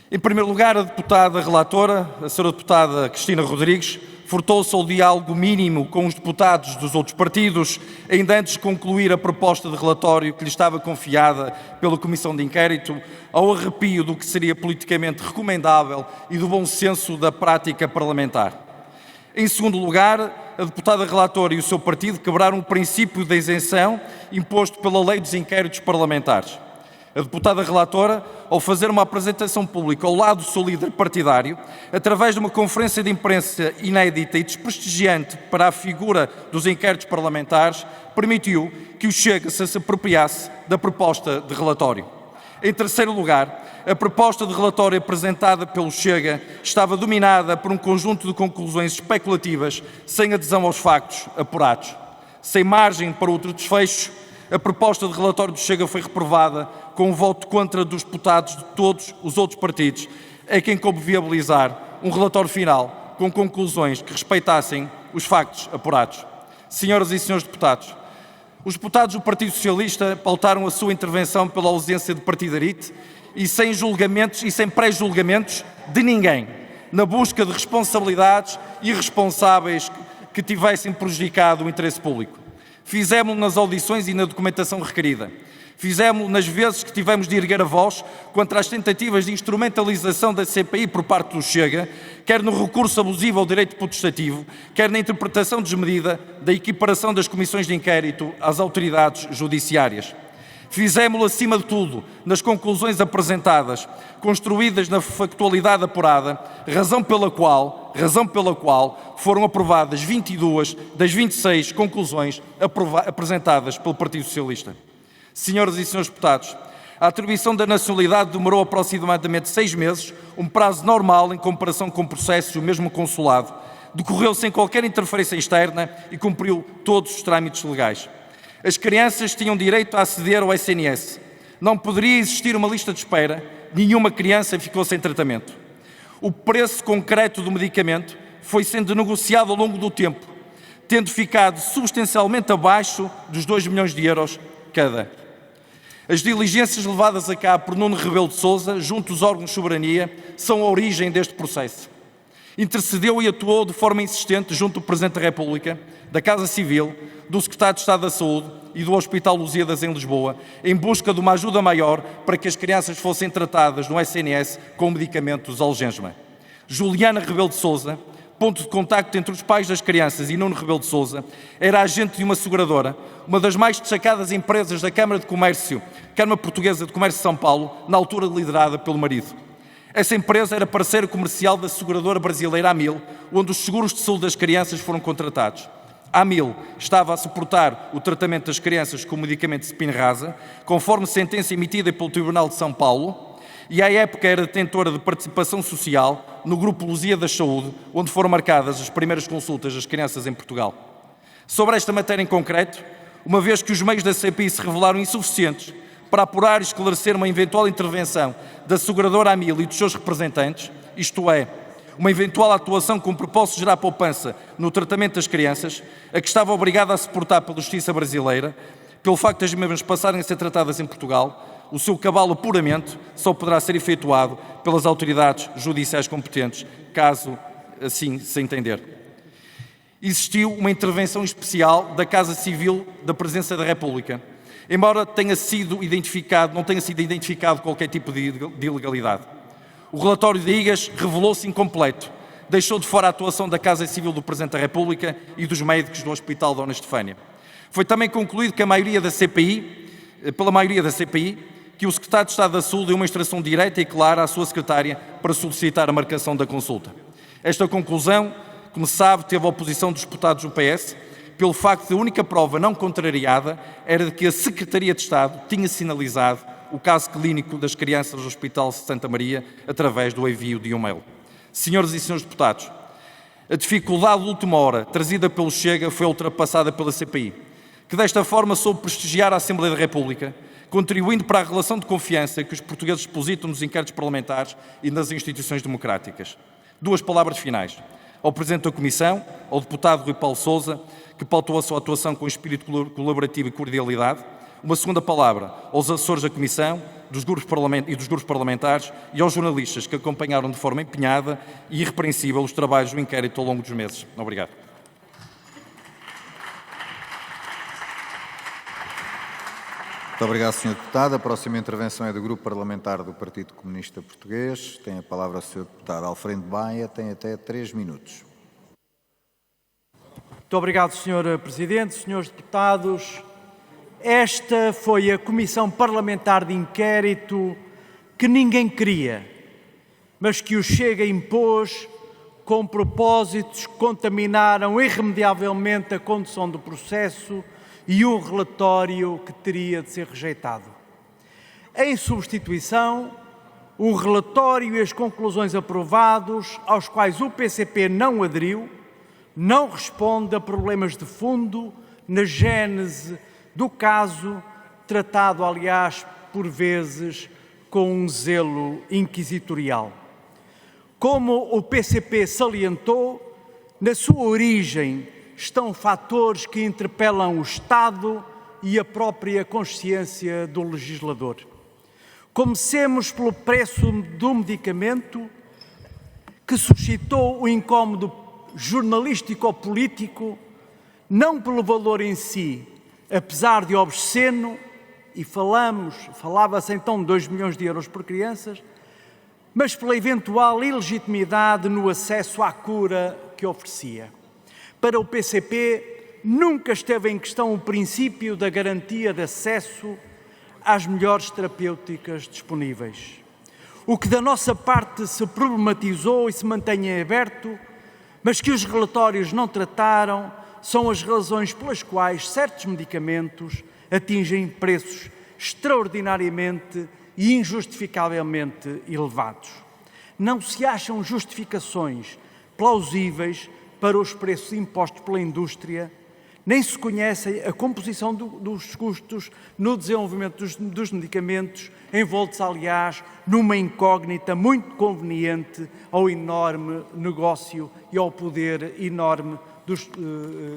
Em primeiro lugar, a deputada relatora, a senhora deputada Cristina Rodrigues, furtou-se ao diálogo mínimo com os deputados dos outros partidos, ainda antes de concluir a proposta de relatório que lhe estava confiada pela Comissão de Inquérito, ao arrepio do que seria politicamente recomendável e do bom senso da prática parlamentar. Em segundo lugar, a deputada relatora e o seu partido quebraram o princípio da isenção imposto pela Lei dos Inquéritos Parlamentares. A deputada relatora, ao fazer uma apresentação pública ao lado do seu líder partidário, através de uma conferência de imprensa inédita e desprestigiante para a figura dos inquéritos parlamentares, permitiu que o Chega se apropriasse da proposta de relatório. Em terceiro lugar, a proposta de relatório apresentada pelo Chega estava dominada por um conjunto de conclusões especulativas, sem adesão aos factos apurados. Sem margem para outro desfecho, a proposta de relatório do Chega foi reprovada com um voto contra dos deputados de todos os outros partidos, a quem coube viabilizar um relatório final com conclusões que respeitassem os factos apurados. Senhoras e senhores deputados, os deputados do Partido Socialista pautaram a sua intervenção pela ausência de partidarite e sem julgamentos e sem pré-julgamentos de ninguém, na busca de responsabilidades irresponsáveis que tivessem prejudicado o interesse público. Fizemos-lo nas audições e na documentação requerida. Fizemos-lo nas vezes que tivemos de erguer a voz contra as tentativas de instrumentalização da CPI por parte do Chega, quer no recurso abusivo ao direito potestativo, quer na interpretação desmedida da equiparação das comissões de inquérito às autoridades judiciárias. Fizemos-lo, acima de tudo, nas conclusões apresentadas, construídas na factualidade apurada, razão pela qual foram aprovadas 22 das 26 conclusões apresentadas pelo Partido Socialista. Senhoras e senhores deputados, a atribuição da nacionalidade demorou aproximadamente 6 meses, um prazo normal em comparação com processos do mesmo consulado, decorreu sem qualquer interferência externa e cumpriu todos os trâmites legais. As crianças tinham direito a aceder ao SNS. Não poderia existir uma lista de espera, nenhuma criança ficou sem tratamento. O preço concreto do medicamento foi sendo negociado ao longo do tempo, tendo ficado substancialmente abaixo dos 2 milhões de euros cada. As diligências levadas a cabo por Nuno Rebelo de Sousa, junto aos órgãos de soberania, são a origem deste processo. Intercedeu e atuou de forma insistente junto do Presidente da República, da Casa Civil, do Secretário de Estado da Saúde e do Hospital Lusíadas em Lisboa, em busca de uma ajuda maior para que as crianças fossem tratadas no SNS com medicamentos Zolgensma. Juliana Rebelo de Sousa, ponto de contacto entre os pais das crianças e Nuno Rebelo de Sousa, era agente de uma seguradora, uma das mais destacadas empresas da Câmara Portuguesa de Comércio de São Paulo, na altura liderada pelo marido. Essa empresa era parceira comercial da seguradora brasileira Amil, onde os seguros de saúde das crianças foram contratados. A Amil estava a suportar o tratamento das crianças com o medicamento Spinraza, conforme sentença emitida pelo Tribunal de São Paulo, e à época era detentora de participação social no Grupo Lusíadas Saúde, onde foram marcadas as primeiras consultas das crianças em Portugal. Sobre esta matéria em concreto, uma vez que os meios da CPI se revelaram insuficientes para apurar e esclarecer uma eventual intervenção da seguradora Amil e dos seus representantes, isto é, uma eventual atuação com o propósito de gerar poupança no tratamento das crianças, a que estava obrigada a suportar pela justiça brasileira, pelo facto das mesmas passarem a ser tratadas em Portugal, o seu cabal apuramento só poderá ser efetuado pelas autoridades judiciais competentes, caso assim se entender. Existiu uma intervenção especial da Casa Civil da Presidência da República, embora não tenha sido identificado qualquer tipo de ilegalidade. O relatório de IGAS revelou-se incompleto, deixou de fora a atuação da Casa Civil do Presidente da República e dos médicos do Hospital Dona Estefânia. Foi também concluído que pela maioria da CPI, que o Secretário de Estado da Saúde deu uma instrução direta e clara à sua secretária para solicitar a marcação da consulta. Esta conclusão, como sabe, teve a oposição dos deputados do PS, pelo facto de a única prova não contrariada era de que a Secretaria de Estado tinha sinalizado o caso clínico das crianças do Hospital Santa Maria através do envio de um mail. Senhoras e senhores deputados, a dificuldade de última hora trazida pelo Chega foi ultrapassada pela CPI, que desta forma soube prestigiar a Assembleia da República, contribuindo para a relação de confiança que os portugueses depositam nos inquéritos parlamentares e nas instituições democráticas. 2 palavras finais. Ao Presidente da Comissão, ao deputado Rui Paulo Sousa, que pautou a sua atuação com espírito colaborativo e cordialidade. Uma segunda palavra aos assessores da Comissão dos grupos parlamentares e aos jornalistas que acompanharam de forma empenhada e irrepreensível os trabalhos do inquérito ao longo dos meses. Obrigado. Muito obrigado, Sr. Deputado. A próxima intervenção é do Grupo Parlamentar do Partido Comunista Português. Tem a palavra o Sr. Deputado Alfredo Baia, tem até 3 minutos. Muito obrigado, Sr. Presidente, Srs. Deputados. Esta foi a Comissão Parlamentar de Inquérito que ninguém queria, mas que o Chega impôs com propósitos que contaminaram irremediavelmente a condução do processo e um relatório que teria de ser rejeitado. Em substituição, o relatório e as conclusões aprovados, aos quais o PCP não aderiu, não responde a problemas de fundo na gênese do caso, tratado, aliás, por vezes, com um zelo inquisitorial. Como o PCP salientou, na sua origem estão fatores que interpelam o Estado e a própria consciência do legislador. Comecemos pelo preço do medicamento, que suscitou o incómodo jornalístico-político, não pelo valor em si, apesar de obsceno, e falava-se então de 2 milhões de euros por crianças, mas pela eventual ilegitimidade no acesso à cura que oferecia. Para o PCP, nunca esteve em questão o princípio da garantia de acesso às melhores terapêuticas disponíveis. O que da nossa parte se problematizou e se mantém em aberto, mas que os relatórios não trataram, são as razões pelas quais certos medicamentos atingem preços extraordinariamente e injustificavelmente elevados. Não se acham justificações plausíveis para os preços impostos pela indústria, nem se conhece a composição dos custos no desenvolvimento dos medicamentos, envoltos, aliás, numa incógnita muito conveniente ao enorme negócio e ao poder enorme dos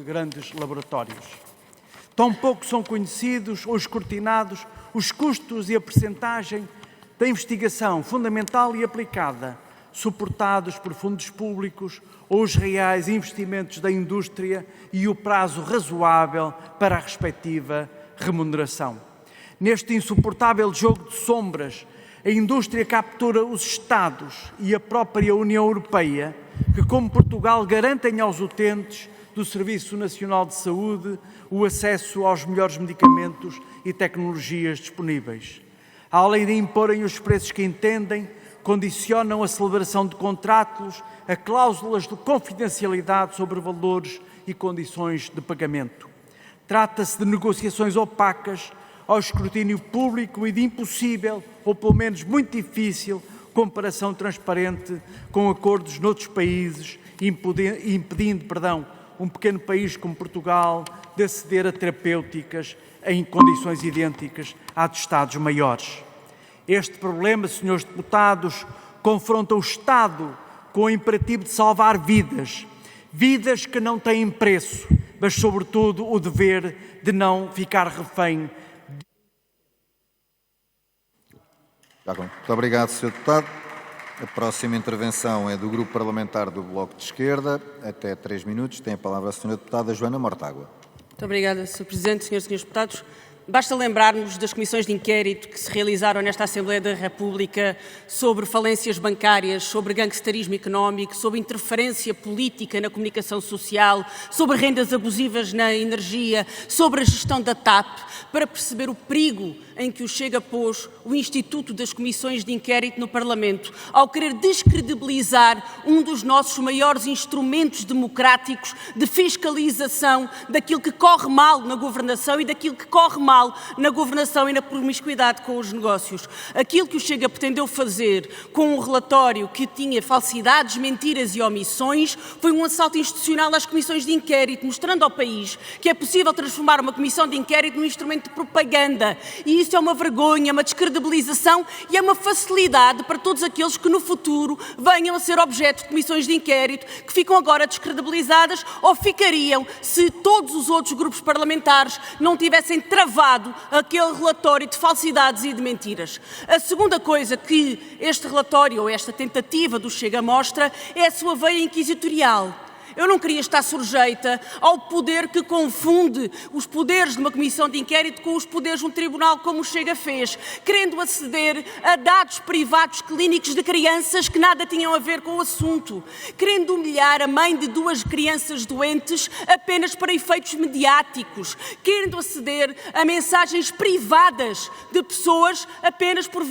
grandes laboratórios. Tampouco são conhecidos ou escrutinados os custos e a percentagem da investigação fundamental e aplicada, suportados por fundos públicos, ou os reais investimentos da indústria e o prazo razoável para a respectiva remuneração. Neste insuportável jogo de sombras, a indústria captura os Estados e a própria União Europeia, que, como Portugal, garantem aos utentes do Serviço Nacional de Saúde o acesso aos melhores medicamentos e tecnologias disponíveis. Além de imporem os preços que entendem, condicionam a celebração de contratos a cláusulas de confidencialidade sobre valores e condições de pagamento. Trata-se de negociações opacas ao escrutínio público e de impossível, ou pelo menos muito difícil, comparação transparente com acordos noutros países, impedindo, um pequeno país como Portugal de aceder a terapêuticas em condições idênticas à de Estados maiores. Este problema, senhores deputados, confronta o Estado com o imperativo de salvar vidas, vidas que não têm preço, mas, sobretudo, o dever de não ficar refém. Muito obrigado, Sr. Deputado. A próxima intervenção é do Grupo Parlamentar do Bloco de Esquerda. Até 3 minutos. Tem a palavra a Sra. Deputada Joana Mortágua. Muito obrigada, Sr. Presidente, Senhoras e Senhores Deputados. Basta lembrarmos das comissões de inquérito que se realizaram nesta Assembleia da República sobre falências bancárias, sobre gangsterismo económico, sobre interferência política na comunicação social, sobre rendas abusivas na energia, sobre a gestão da TAP, para perceber o perigo em que o Chega pôs o Instituto das Comissões de Inquérito no Parlamento, ao querer descredibilizar um dos nossos maiores instrumentos democráticos de fiscalização daquilo que corre mal na governação e daquilo que corre mal na governação e na promiscuidade com os negócios. Aquilo que o Chega pretendeu fazer com um relatório que tinha falsidades, mentiras e omissões foi um assalto institucional às comissões de inquérito, mostrando ao país que é possível transformar uma comissão de inquérito num instrumento de propaganda. E isso é uma vergonha, uma descredibilização e é uma facilidade para todos aqueles que no futuro venham a ser objeto de comissões de inquérito que ficam agora descredibilizadas ou ficariam se todos os outros grupos parlamentares não tivessem travado aquele relatório de falsidades e de mentiras. A segunda coisa que este relatório ou esta tentativa do Chega mostra é a sua veia inquisitorial. Eu não queria estar sujeita ao poder que confunde os poderes de uma comissão de inquérito com os poderes de um tribunal, como o Chega fez, querendo aceder a dados privados clínicos de crianças que nada tinham a ver com o assunto, querendo humilhar a mãe de 2 crianças doentes apenas para efeitos mediáticos, querendo aceder a mensagens privadas de pessoas apenas por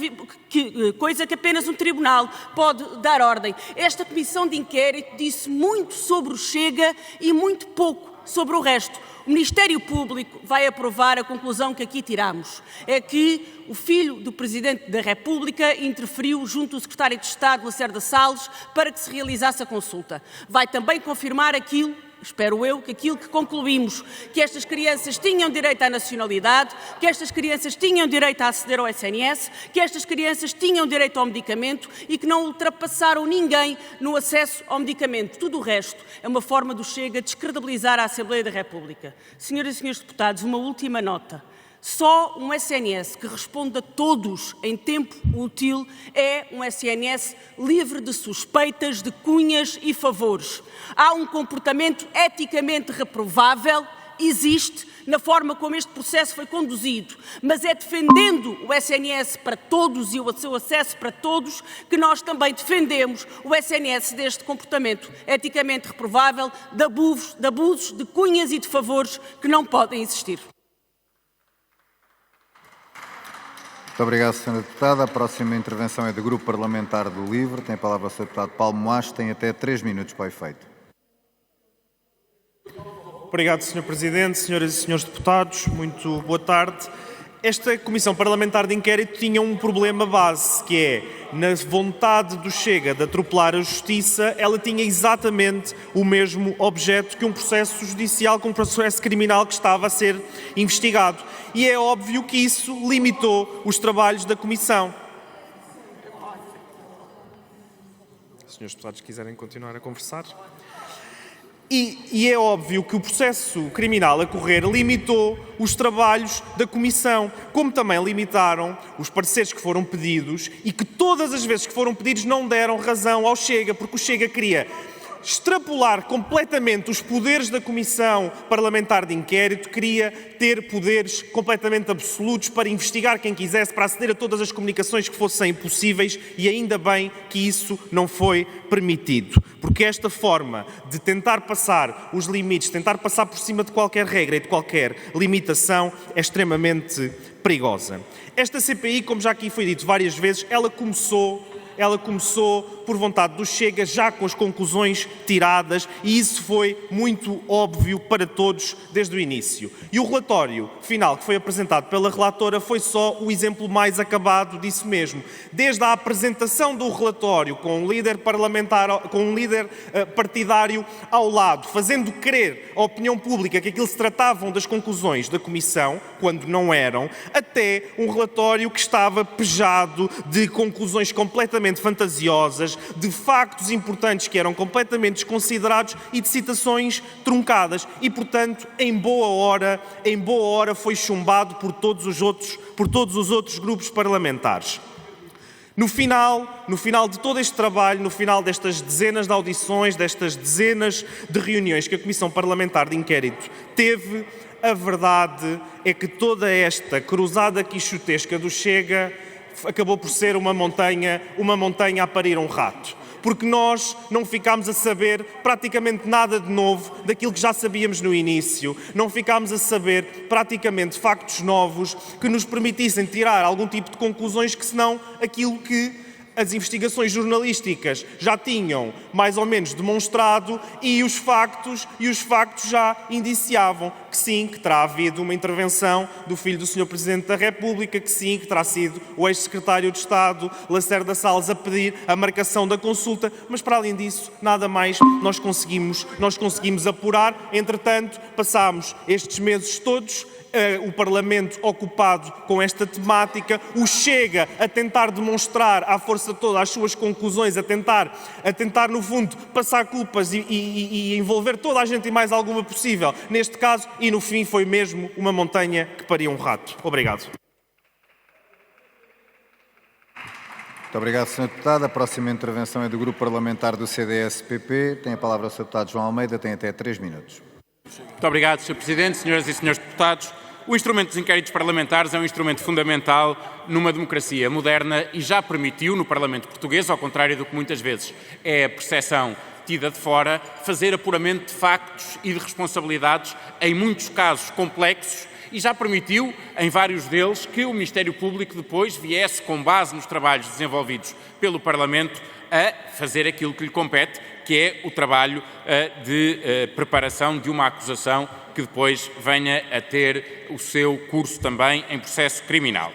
coisa que apenas um tribunal pode dar ordem. Esta comissão de inquérito disse muito sobre o Chega e muito pouco sobre o resto. O Ministério Público vai aprovar a conclusão que aqui tiramos. É que o filho do Presidente da República interferiu junto ao Secretário de Estado, Lacerda Salles, para que se realizasse a consulta. Vai também confirmar aquilo espero eu, que aquilo que concluímos, que estas crianças tinham direito à nacionalidade, que estas crianças tinham direito a aceder ao SNS, que estas crianças tinham direito ao medicamento e que não ultrapassaram ninguém no acesso ao medicamento. Tudo o resto é uma forma do Chega descredibilizar a Assembleia da República. Senhoras e senhores deputados, uma última nota. Só um SNS que responde a todos em tempo útil é um SNS livre de suspeitas, de cunhas e favores. Há um comportamento eticamente reprovável, existe, na forma como este processo foi conduzido, mas é defendendo o SNS para todos e o seu acesso para todos que nós também defendemos o SNS deste comportamento eticamente reprovável, de abusos, de cunhas e de favores que não podem existir. Muito obrigado, Sra. Deputada. A próxima intervenção é do Grupo Parlamentar do LIVRE. Tem a palavra o Sr. Deputado Paulo Moacho. Tem até 3 minutos para o efeito. Obrigado, Sr. Presidente, senhoras e senhores deputados. Muito boa tarde. Esta Comissão Parlamentar de Inquérito tinha um problema base, que é, na vontade do Chega de atropelar a Justiça, ela tinha exatamente o mesmo objeto que um processo judicial, que um processo criminal que estava a ser investigado. E é óbvio que isso limitou os trabalhos da Comissão. Se os senhores deputados quiserem continuar a conversar. E é óbvio que o processo criminal a correr limitou os trabalhos da Comissão, como também limitaram os pareceres que foram pedidos e que todas as vezes que foram pedidos não deram razão ao Chega, porque o Chega queria extrapolar completamente os poderes da Comissão Parlamentar de Inquérito, queria ter poderes completamente absolutos para investigar quem quisesse, para aceder a todas as comunicações que fossem possíveis, e ainda bem que isso não foi permitido. Porque esta forma de tentar passar os limites, tentar passar por cima de qualquer regra e de qualquer limitação é extremamente perigosa. Esta CPI, como já aqui foi dito várias vezes, ela começou por vontade do Chega, já com as conclusões tiradas, e isso foi muito óbvio para todos desde o início. E o relatório final que foi apresentado pela relatora foi só o exemplo mais acabado disso mesmo. Desde a apresentação do relatório com um líder parlamentar, com um líder partidário ao lado, fazendo crer à opinião pública que aquilo se tratavam das conclusões da Comissão, quando não eram, até um relatório que estava pejado de conclusões completamente fantasiosas, de factos importantes que eram completamente desconsiderados e de citações truncadas. E, portanto, em boa hora foi chumbado por todos os outros grupos parlamentares. No final de todo este trabalho, no final destas dezenas de audições, destas dezenas de reuniões que a Comissão Parlamentar de Inquérito teve, a verdade é que toda esta cruzada quixotesca do Chega acabou por ser uma montanha a parir um rato. Porque nós não ficámos a saber praticamente nada de novo daquilo que já sabíamos no início. Não ficámos a saber praticamente factos novos que nos permitissem tirar algum tipo de conclusões que senão aquilo que as investigações jornalísticas já tinham mais ou menos demonstrado e os factos já indiciavam que sim, que terá havido uma intervenção do filho do Sr. Presidente da República, que sim, que terá sido o ex-secretário de Estado, Lacerda Salles, a pedir a marcação da consulta, mas para além disso, nada mais nós conseguimos apurar. Entretanto, passámos estes meses todos, o Parlamento ocupado com esta temática, o Chega a tentar demonstrar à força toda as suas conclusões, a tentar no fundo passar culpas e envolver toda a gente e mais alguma possível neste caso, e no fim foi mesmo uma montanha que paria um rato. Obrigado. Muito obrigado, Sr. Deputado. A próxima intervenção é do Grupo Parlamentar do CDS-PP. Tem a palavra o Sr. Deputado João Almeida, tem até 3 minutos. Muito obrigado, Sr. Presidente, senhoras e senhores deputados. O instrumento dos inquéritos parlamentares é um instrumento fundamental numa democracia moderna e já permitiu no Parlamento português, ao contrário do que muitas vezes é a percepção tida de fora, fazer apuramento de factos e de responsabilidades em muitos casos complexos e já permitiu, em vários deles, que o Ministério Público depois viesse, com base nos trabalhos desenvolvidos pelo Parlamento, a fazer aquilo que lhe compete, que é o trabalho de preparação de uma acusação que depois venha a ter o seu curso também em processo criminal.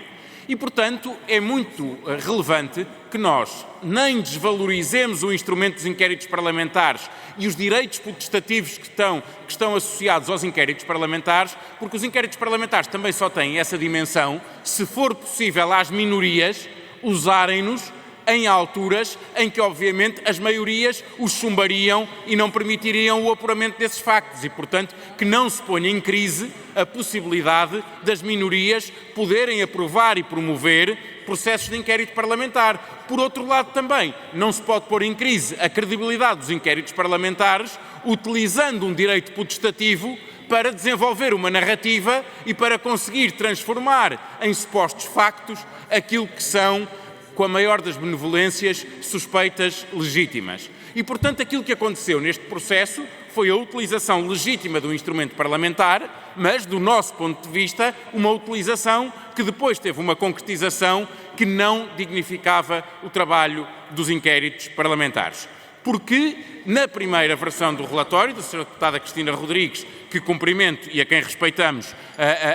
E, portanto, é muito relevante que nós nem desvalorizemos o instrumento dos inquéritos parlamentares e os direitos potestativos que estão associados aos inquéritos parlamentares, porque os inquéritos parlamentares também só têm essa dimensão se for possível às minorias usarem-nos em alturas em que, obviamente, as maiorias os chumbariam e não permitiriam o apuramento desses factos e, portanto, que não se ponha em crise a possibilidade das minorias poderem aprovar e promover processos de inquérito parlamentar. Por outro lado, também, não se pode pôr em crise a credibilidade dos inquéritos parlamentares utilizando um direito potestativo para desenvolver uma narrativa e para conseguir transformar em supostos factos aquilo que são, com a maior das benevolências, suspeitas legítimas. E, portanto, aquilo que aconteceu neste processo foi a utilização legítima do instrumento parlamentar, mas, do nosso ponto de vista, uma utilização que depois teve uma concretização que não dignificava o trabalho dos inquéritos parlamentares. Porque, na primeira versão do relatório da Sra. Deputada Cristina Rodrigues, que cumprimento e a quem respeitamos,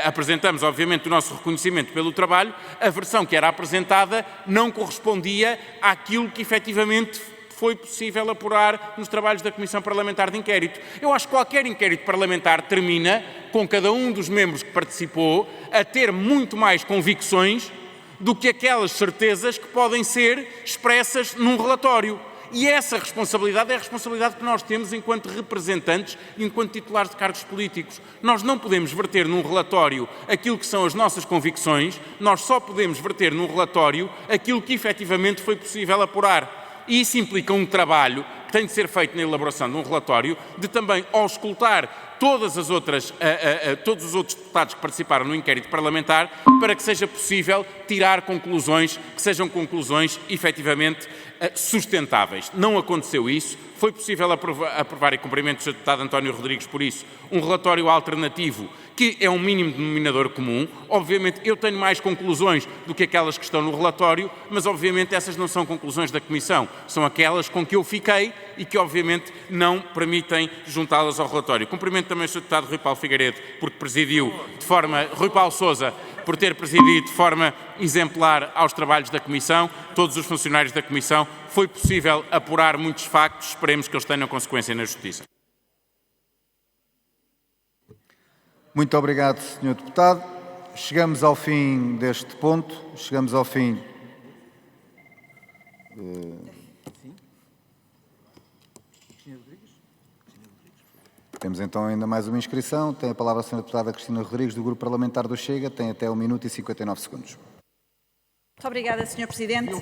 apresentamos, obviamente, o nosso reconhecimento pelo trabalho, a versão que era apresentada não correspondia àquilo que efetivamente foi possível apurar nos trabalhos da Comissão Parlamentar de Inquérito. Eu acho que qualquer inquérito parlamentar termina com cada um dos membros que participou a ter muito mais convicções do que aquelas certezas que podem ser expressas num relatório. E essa responsabilidade é a responsabilidade que nós temos enquanto representantes e enquanto titulares de cargos políticos. Nós não podemos verter num relatório aquilo que são as nossas convicções, nós só podemos verter num relatório aquilo que efetivamente foi possível apurar. E isso implica um trabalho que tem de ser feito na elaboração de um relatório, de também auscultar todos os outros deputados que participaram no inquérito parlamentar, para que seja possível tirar conclusões que sejam conclusões efetivamente sustentáveis. Não aconteceu isso. Foi possível aprovar, e cumprimento o Sr. Deputado António Rodrigues por isso, um relatório alternativo que é um mínimo denominador comum. Obviamente eu tenho mais conclusões do que aquelas que estão no relatório, mas obviamente essas não são conclusões da Comissão, são aquelas com que eu fiquei e que obviamente não permitem juntá-las ao relatório. Cumprimento também o Sr. Deputado Rui Paulo Figueiredo, porque presidiu de forma, Rui Paulo Sousa, por ter presidido de forma exemplar aos trabalhos da Comissão, todos os funcionários da Comissão. Foi possível apurar muitos factos, esperemos que eles tenham consequência na Justiça. Muito obrigado, Sr. Deputado. Chegamos ao fim deste ponto, chegamos ao fim. Temos então ainda mais uma inscrição. Tem a palavra a Sra. Deputada Cristina Rodrigues, do Grupo Parlamentar do Chega. Tem até 1 minuto e 59 segundos. Muito obrigada, Sr. Presidente.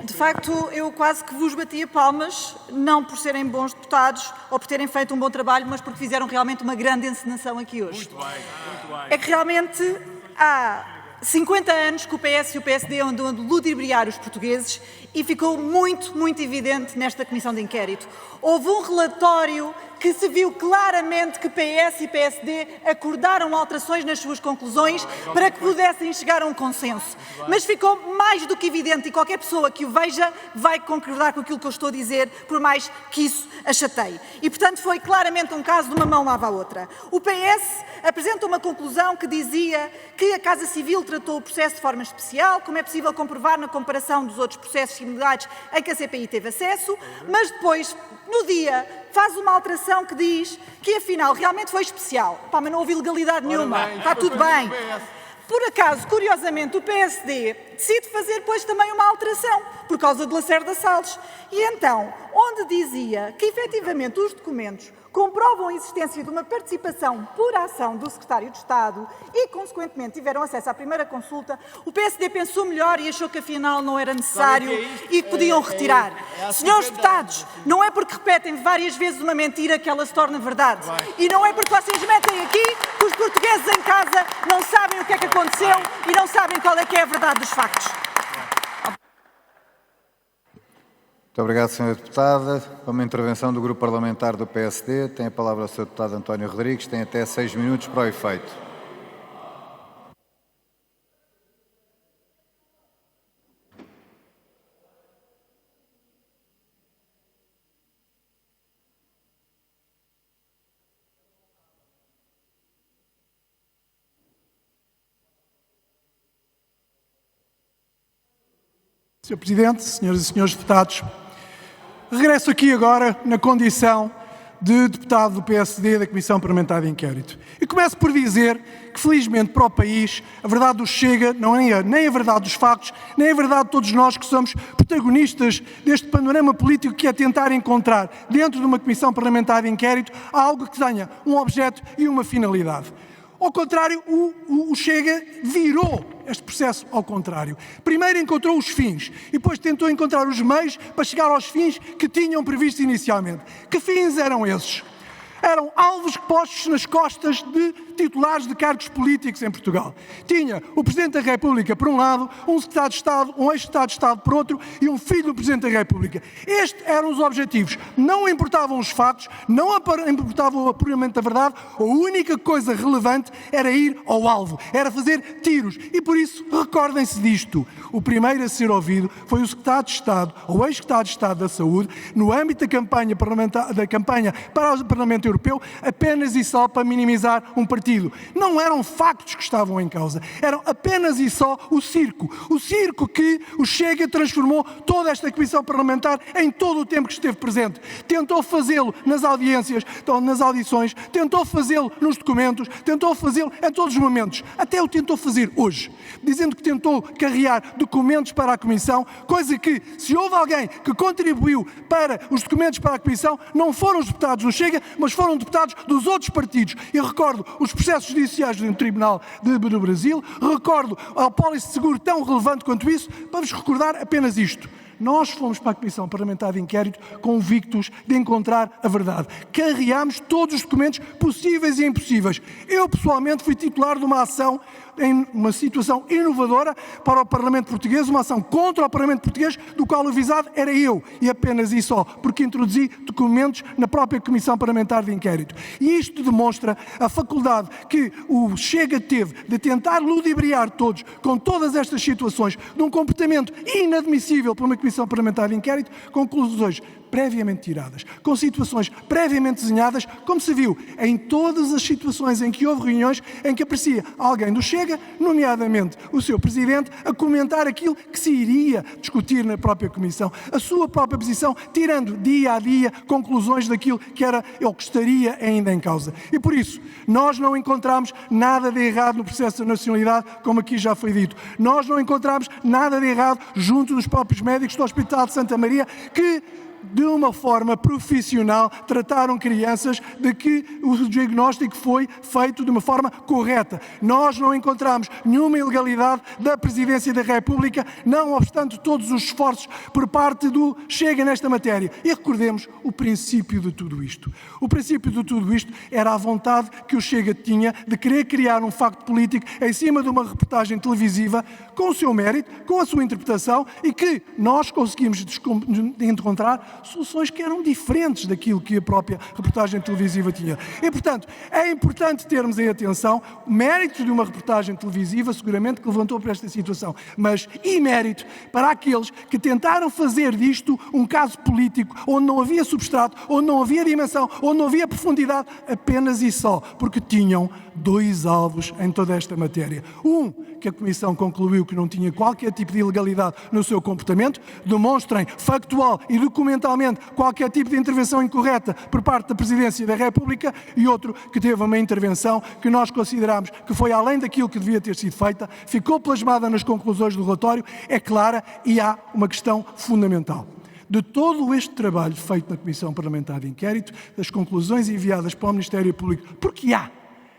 De facto, eu quase que vos batia palmas, não por serem bons deputados ou por terem feito um bom trabalho, mas porque fizeram realmente uma grande encenação aqui hoje. Muito bem, muito bem. É que realmente há 50 anos que o PS e o PSD andam a ludibriar os portugueses e ficou muito, muito evidente nesta comissão de inquérito. Houve um relatório que se viu claramente que PS e PSD acordaram alterações nas suas conclusões para que pudessem chegar a um consenso. Mas ficou mais do que evidente, e qualquer pessoa que o veja vai concordar com aquilo que eu estou a dizer, por mais que isso a chateie. E, portanto, foi claramente um caso de uma mão lava a outra. O PS apresenta uma conclusão que dizia que a Casa Civil tratou o processo de forma especial, como é possível comprovar na comparação dos outros processos similares em que a CPI teve acesso, mas depois, no dia, faz uma alteração que diz que, afinal, realmente foi especial. Pá, mas não houve ilegalidade nenhuma. Está tudo bem. Por acaso, curiosamente, o PSD decide fazer, pois, também uma alteração, por causa de Lacerda Salles. E então, onde dizia que, efetivamente, os documentos comprovam a existência de uma participação por ação do Secretário de Estado e, consequentemente, tiveram acesso à primeira consulta, o PSD pensou melhor e achou que, afinal, não era necessário e que podiam retirar. Senhores deputados, não é porque repetem várias vezes uma mentira que ela se torna verdade. E não é porque vocês metem aqui que os portugueses em casa não sabem o que é que aconteceu e não sabem qual é que é a verdade dos factos. Muito obrigado, Sra. Deputada. Para uma intervenção do Grupo Parlamentar do PSD, tem a palavra o Sr. Deputado António Rodrigues, tem até 6 minutos para o efeito. Sr. Presidente, senhoras e senhores deputados, regresso aqui agora na condição de deputado do PSD da Comissão Parlamentar de Inquérito. E começo por dizer que, felizmente para o país, a verdade do Chega não é nem a verdade dos factos, nem a verdade de todos nós que somos protagonistas deste panorama político que é tentar encontrar, dentro de uma Comissão Parlamentar de Inquérito, algo que tenha um objeto e uma finalidade. Ao contrário, o Chega virou este processo ao contrário. Primeiro encontrou os fins e depois tentou encontrar os meios para chegar aos fins que tinham previsto inicialmente. Que fins eram esses? Eram alvos postos nas costas de titulares de cargos políticos em Portugal. Tinha o Presidente da República por um lado, um Secretário de Estado, um ex-Secretário de Estado por outro e um filho do Presidente da República. Estes eram os objetivos. Não importavam os factos, não importava o apuramento da verdade, a única coisa relevante era ir ao alvo, era fazer tiros. E por isso, recordem-se disto. O primeiro a ser ouvido foi o Secretário de Estado, ou ex-Secretário de Estado da Saúde, no âmbito da campanha para o Parlamento Europeu, apenas e só para minimizar um partido. Não eram factos que estavam em causa, eram apenas e só o circo. O circo que o Chega transformou toda esta Comissão Parlamentar em todo o tempo que esteve presente. Tentou fazê-lo nas audiências, nas audições, tentou fazê-lo nos documentos, tentou fazê-lo em todos os momentos. Até o tentou fazer hoje, dizendo que tentou carregar documentos para a Comissão, coisa que, se houve alguém que contribuiu para os documentos para a Comissão, não foram os deputados do Chega, mas foram deputados dos outros partidos. E recordo os processos judiciais do Tribunal do Brasil, recordo a pólice de seguro tão relevante quanto isso, para vos recordar apenas isto. Nós fomos para a Comissão Parlamentar de Inquérito convictos de encontrar a verdade. Carreámos todos os documentos possíveis e impossíveis. Eu, pessoalmente, fui titular de uma ação em uma situação inovadora para o Parlamento Português, uma ação contra o Parlamento Português, do qual o avisado era eu, e apenas isso só, porque introduzi documentos na própria Comissão Parlamentar de Inquérito. E isto demonstra a faculdade que o Chega teve de tentar ludibriar todos com todas estas situações, de um comportamento inadmissível para uma Comissão Parlamentar de Inquérito, com conclusões previamente tiradas, com situações previamente desenhadas, como se viu em todas as situações em que houve reuniões em que aparecia alguém do Chega, nomeadamente o seu Presidente, a comentar aquilo que se iria discutir na própria Comissão, a sua própria posição, tirando dia a dia conclusões daquilo que era ou que estaria ainda em causa. E por isso, nós não encontramos nada de errado no processo de nacionalidade, como aqui já foi dito. Nós não encontramos nada de errado junto dos próprios médicos do Hospital de Santa Maria, que de uma forma profissional, trataram crianças de que o diagnóstico foi feito de uma forma correta. Nós não encontramos nenhuma ilegalidade da Presidência da República, não obstante todos os esforços por parte do Chega nesta matéria. E recordemos o princípio de tudo isto. O princípio de tudo isto era a vontade que o Chega tinha de querer criar um facto político em cima de uma reportagem televisiva com o seu mérito, com a sua interpretação, e que nós conseguimos encontrar soluções que eram diferentes daquilo que a própria reportagem televisiva tinha. E, portanto, é importante termos em atenção o mérito de uma reportagem televisiva, seguramente, que levantou para esta situação, mas e mérito para aqueles que tentaram fazer disto um caso político, onde não havia substrato, onde não havia dimensão, onde não havia profundidade, apenas e só porque tinham dois alvos em toda esta matéria. Um, que a Comissão concluiu que não tinha qualquer tipo de ilegalidade no seu comportamento, demonstrem factual e documentalmente qualquer tipo de intervenção incorreta por parte da Presidência da República, e outro que teve uma intervenção que nós consideramos que foi além daquilo que devia ter sido feita, ficou plasmada nas conclusões do relatório, é clara, e há uma questão fundamental. De todo este trabalho feito na Comissão Parlamentar de Inquérito, das conclusões enviadas para o Ministério Público, porque há,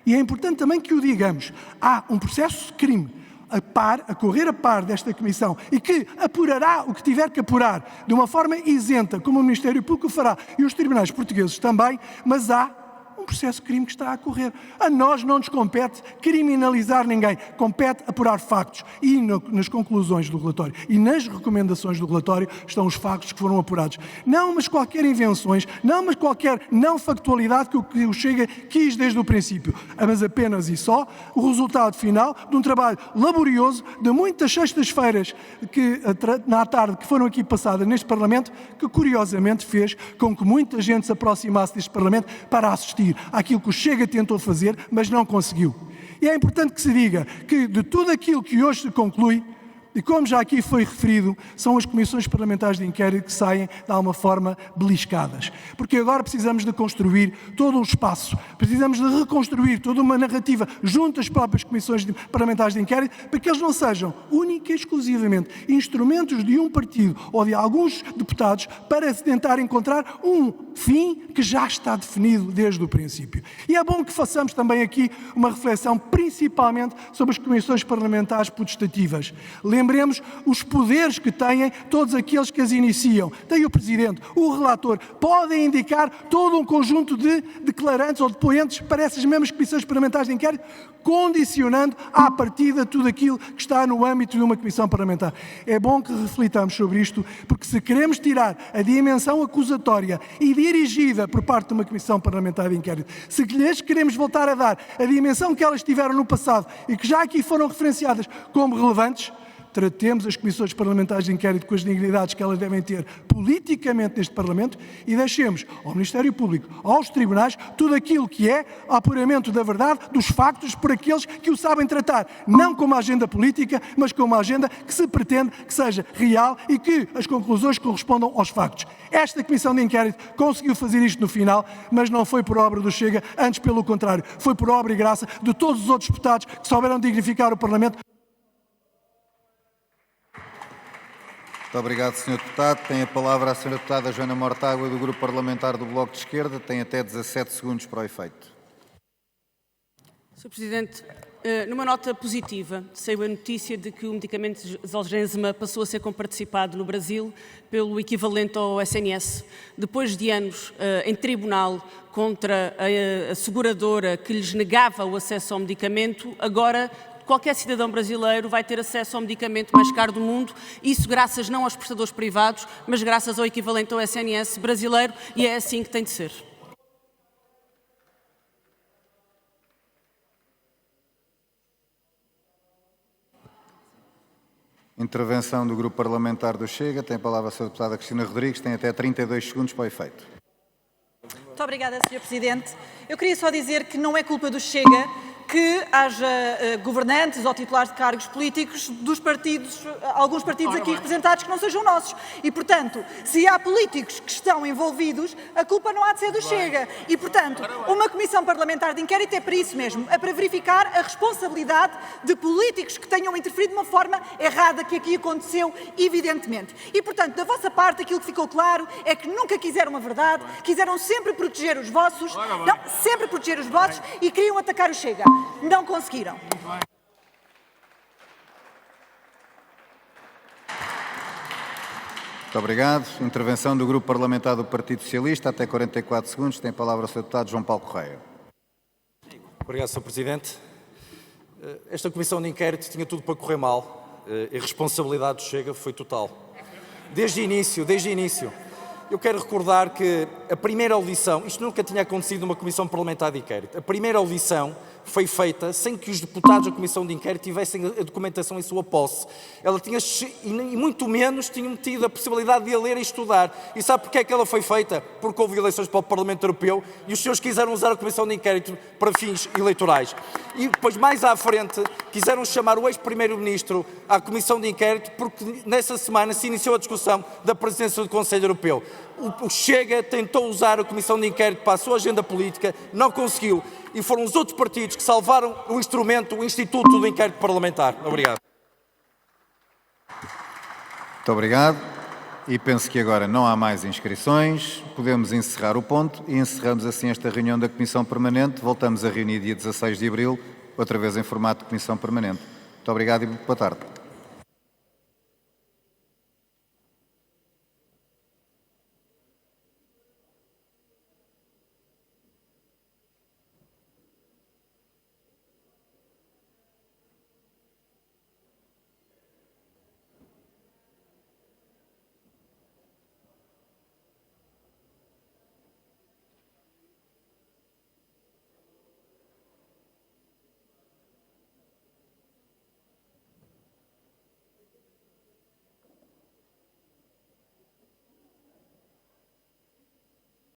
e é importante também que o digamos, há um processo de crime a correr a par desta Comissão e que apurará o que tiver que apurar de uma forma isenta, como o Ministério Público fará e os tribunais portugueses também, mas há um processo de crime que está a correr. A nós não nos compete criminalizar ninguém, compete apurar factos. E nas conclusões do relatório e nas recomendações do relatório estão os factos que foram apurados. Não, mas qualquer invenções, não, mas qualquer não factualidade que o Chega quis desde o princípio, mas apenas e só o resultado final de um trabalho laborioso de muitas sextas-feiras na tarde que foram aqui passadas neste Parlamento, que curiosamente fez com que muita gente se aproximasse deste Parlamento para assistir àquilo que o Chega tentou fazer, mas não conseguiu. E é importante que se diga que de tudo aquilo que hoje se conclui, E como já aqui foi referido, são as comissões parlamentares de inquérito que saem de alguma forma beliscadas. Porque agora precisamos de construir todo um espaço, precisamos de reconstruir toda uma narrativa junto às próprias comissões parlamentares de inquérito, para que eles não sejam única e exclusivamente instrumentos de um partido ou de alguns deputados para se tentar encontrar um fim que já está definido desde o princípio. E é bom que façamos também aqui uma reflexão principalmente sobre as comissões parlamentares potestativas. Lembremos os poderes que têm todos aqueles que as iniciam. Tem o Presidente, o Relator, podem indicar todo um conjunto de declarantes ou depoentes para essas mesmas comissões parlamentares de inquérito, condicionando à partida tudo aquilo que está no âmbito de uma comissão parlamentar. É bom que reflitamos sobre isto, porque se queremos tirar a dimensão acusatória e dirigida por parte de uma comissão parlamentar de inquérito, se lhes queremos voltar a dar a dimensão que elas tiveram no passado e que já aqui foram referenciadas como relevantes, tratemos as comissões parlamentares de inquérito com as dignidades que elas devem ter politicamente neste Parlamento e deixemos ao Ministério Público, aos tribunais, tudo aquilo que é apuramento da verdade, dos factos, por aqueles que o sabem tratar, não como agenda política, mas como uma agenda que se pretende que seja real e que as conclusões correspondam aos factos. Esta comissão de inquérito conseguiu fazer isto no final, mas não foi por obra do Chega, antes pelo contrário, foi por obra e graça de todos os outros deputados que souberam dignificar o Parlamento. Muito obrigado, Sr. Deputado. Tem a palavra a Sra. Deputada Joana Mortágua, do Grupo Parlamentar do Bloco de Esquerda. Tem até 17 segundos para o efeito. Sr. Presidente, numa nota positiva, saiu a notícia de que o medicamento Zolgensma passou a ser comparticipado no Brasil pelo equivalente ao SNS. Depois de anos em tribunal contra a seguradora que lhes negava o acesso ao medicamento, agora qualquer cidadão brasileiro vai ter acesso ao medicamento mais caro do mundo, isso graças não aos prestadores privados, mas graças ao equivalente ao SNS brasileiro, e é assim que tem de ser. Intervenção do Grupo Parlamentar do Chega. Tem a palavra a Sra. Deputada Cristina Rodrigues. Tem até 32 segundos para o efeito. Muito obrigada, Sr. Presidente. Eu queria só dizer que não é culpa do Chega que haja governantes ou titulares de cargos políticos dos partidos, alguns partidos aqui representados que não sejam nossos. E, portanto, se há políticos que estão envolvidos, a culpa não há de ser do Chega. E, portanto, uma comissão parlamentar de inquérito é para isso mesmo, é para verificar a responsabilidade de políticos que tenham interferido de uma forma errada, que aqui aconteceu, evidentemente. E, portanto, da vossa parte, aquilo que ficou claro é que nunca quiseram a verdade, quiseram sempre proteger os vossos, sempre proteger os vossos e queriam atacar o Chega. Não conseguiram. Muito obrigado. Intervenção do Grupo Parlamentar do Partido Socialista, até 44 segundos. Tem a palavra o Sr. Deputado João Paulo Correia. Obrigado, Sr. Presidente. Esta comissão de inquérito tinha tudo para correr mal. A responsabilidade do Chega foi total. Desde o início. Eu quero recordar que a primeira audição, isto nunca tinha acontecido numa comissão parlamentar de inquérito, a primeira audição foi feita sem que os deputados da comissão de inquérito tivessem a documentação em sua posse. Ela tinha, e muito menos, tinham tido a possibilidade de a ler e estudar. E sabe porque é que ela foi feita? Porque houve eleições para o Parlamento Europeu e os senhores quiseram usar a comissão de inquérito para fins eleitorais. E depois, mais à frente, quiseram chamar o ex-primeiro-ministro à comissão de inquérito porque nessa semana se iniciou a discussão da presidência do Conselho Europeu. O Chega tentou usar a comissão de inquérito para a sua agenda política, não conseguiu. E foram os outros partidos que salvaram o instrumento, o Instituto do Inquérito Parlamentar. Obrigado. Muito obrigado. E penso que agora não há mais inscrições. Podemos encerrar o ponto e encerramos assim esta reunião da Comissão Permanente. Voltamos a reunir dia 16 de abril, outra vez em formato de Comissão Permanente. Muito obrigado e boa tarde.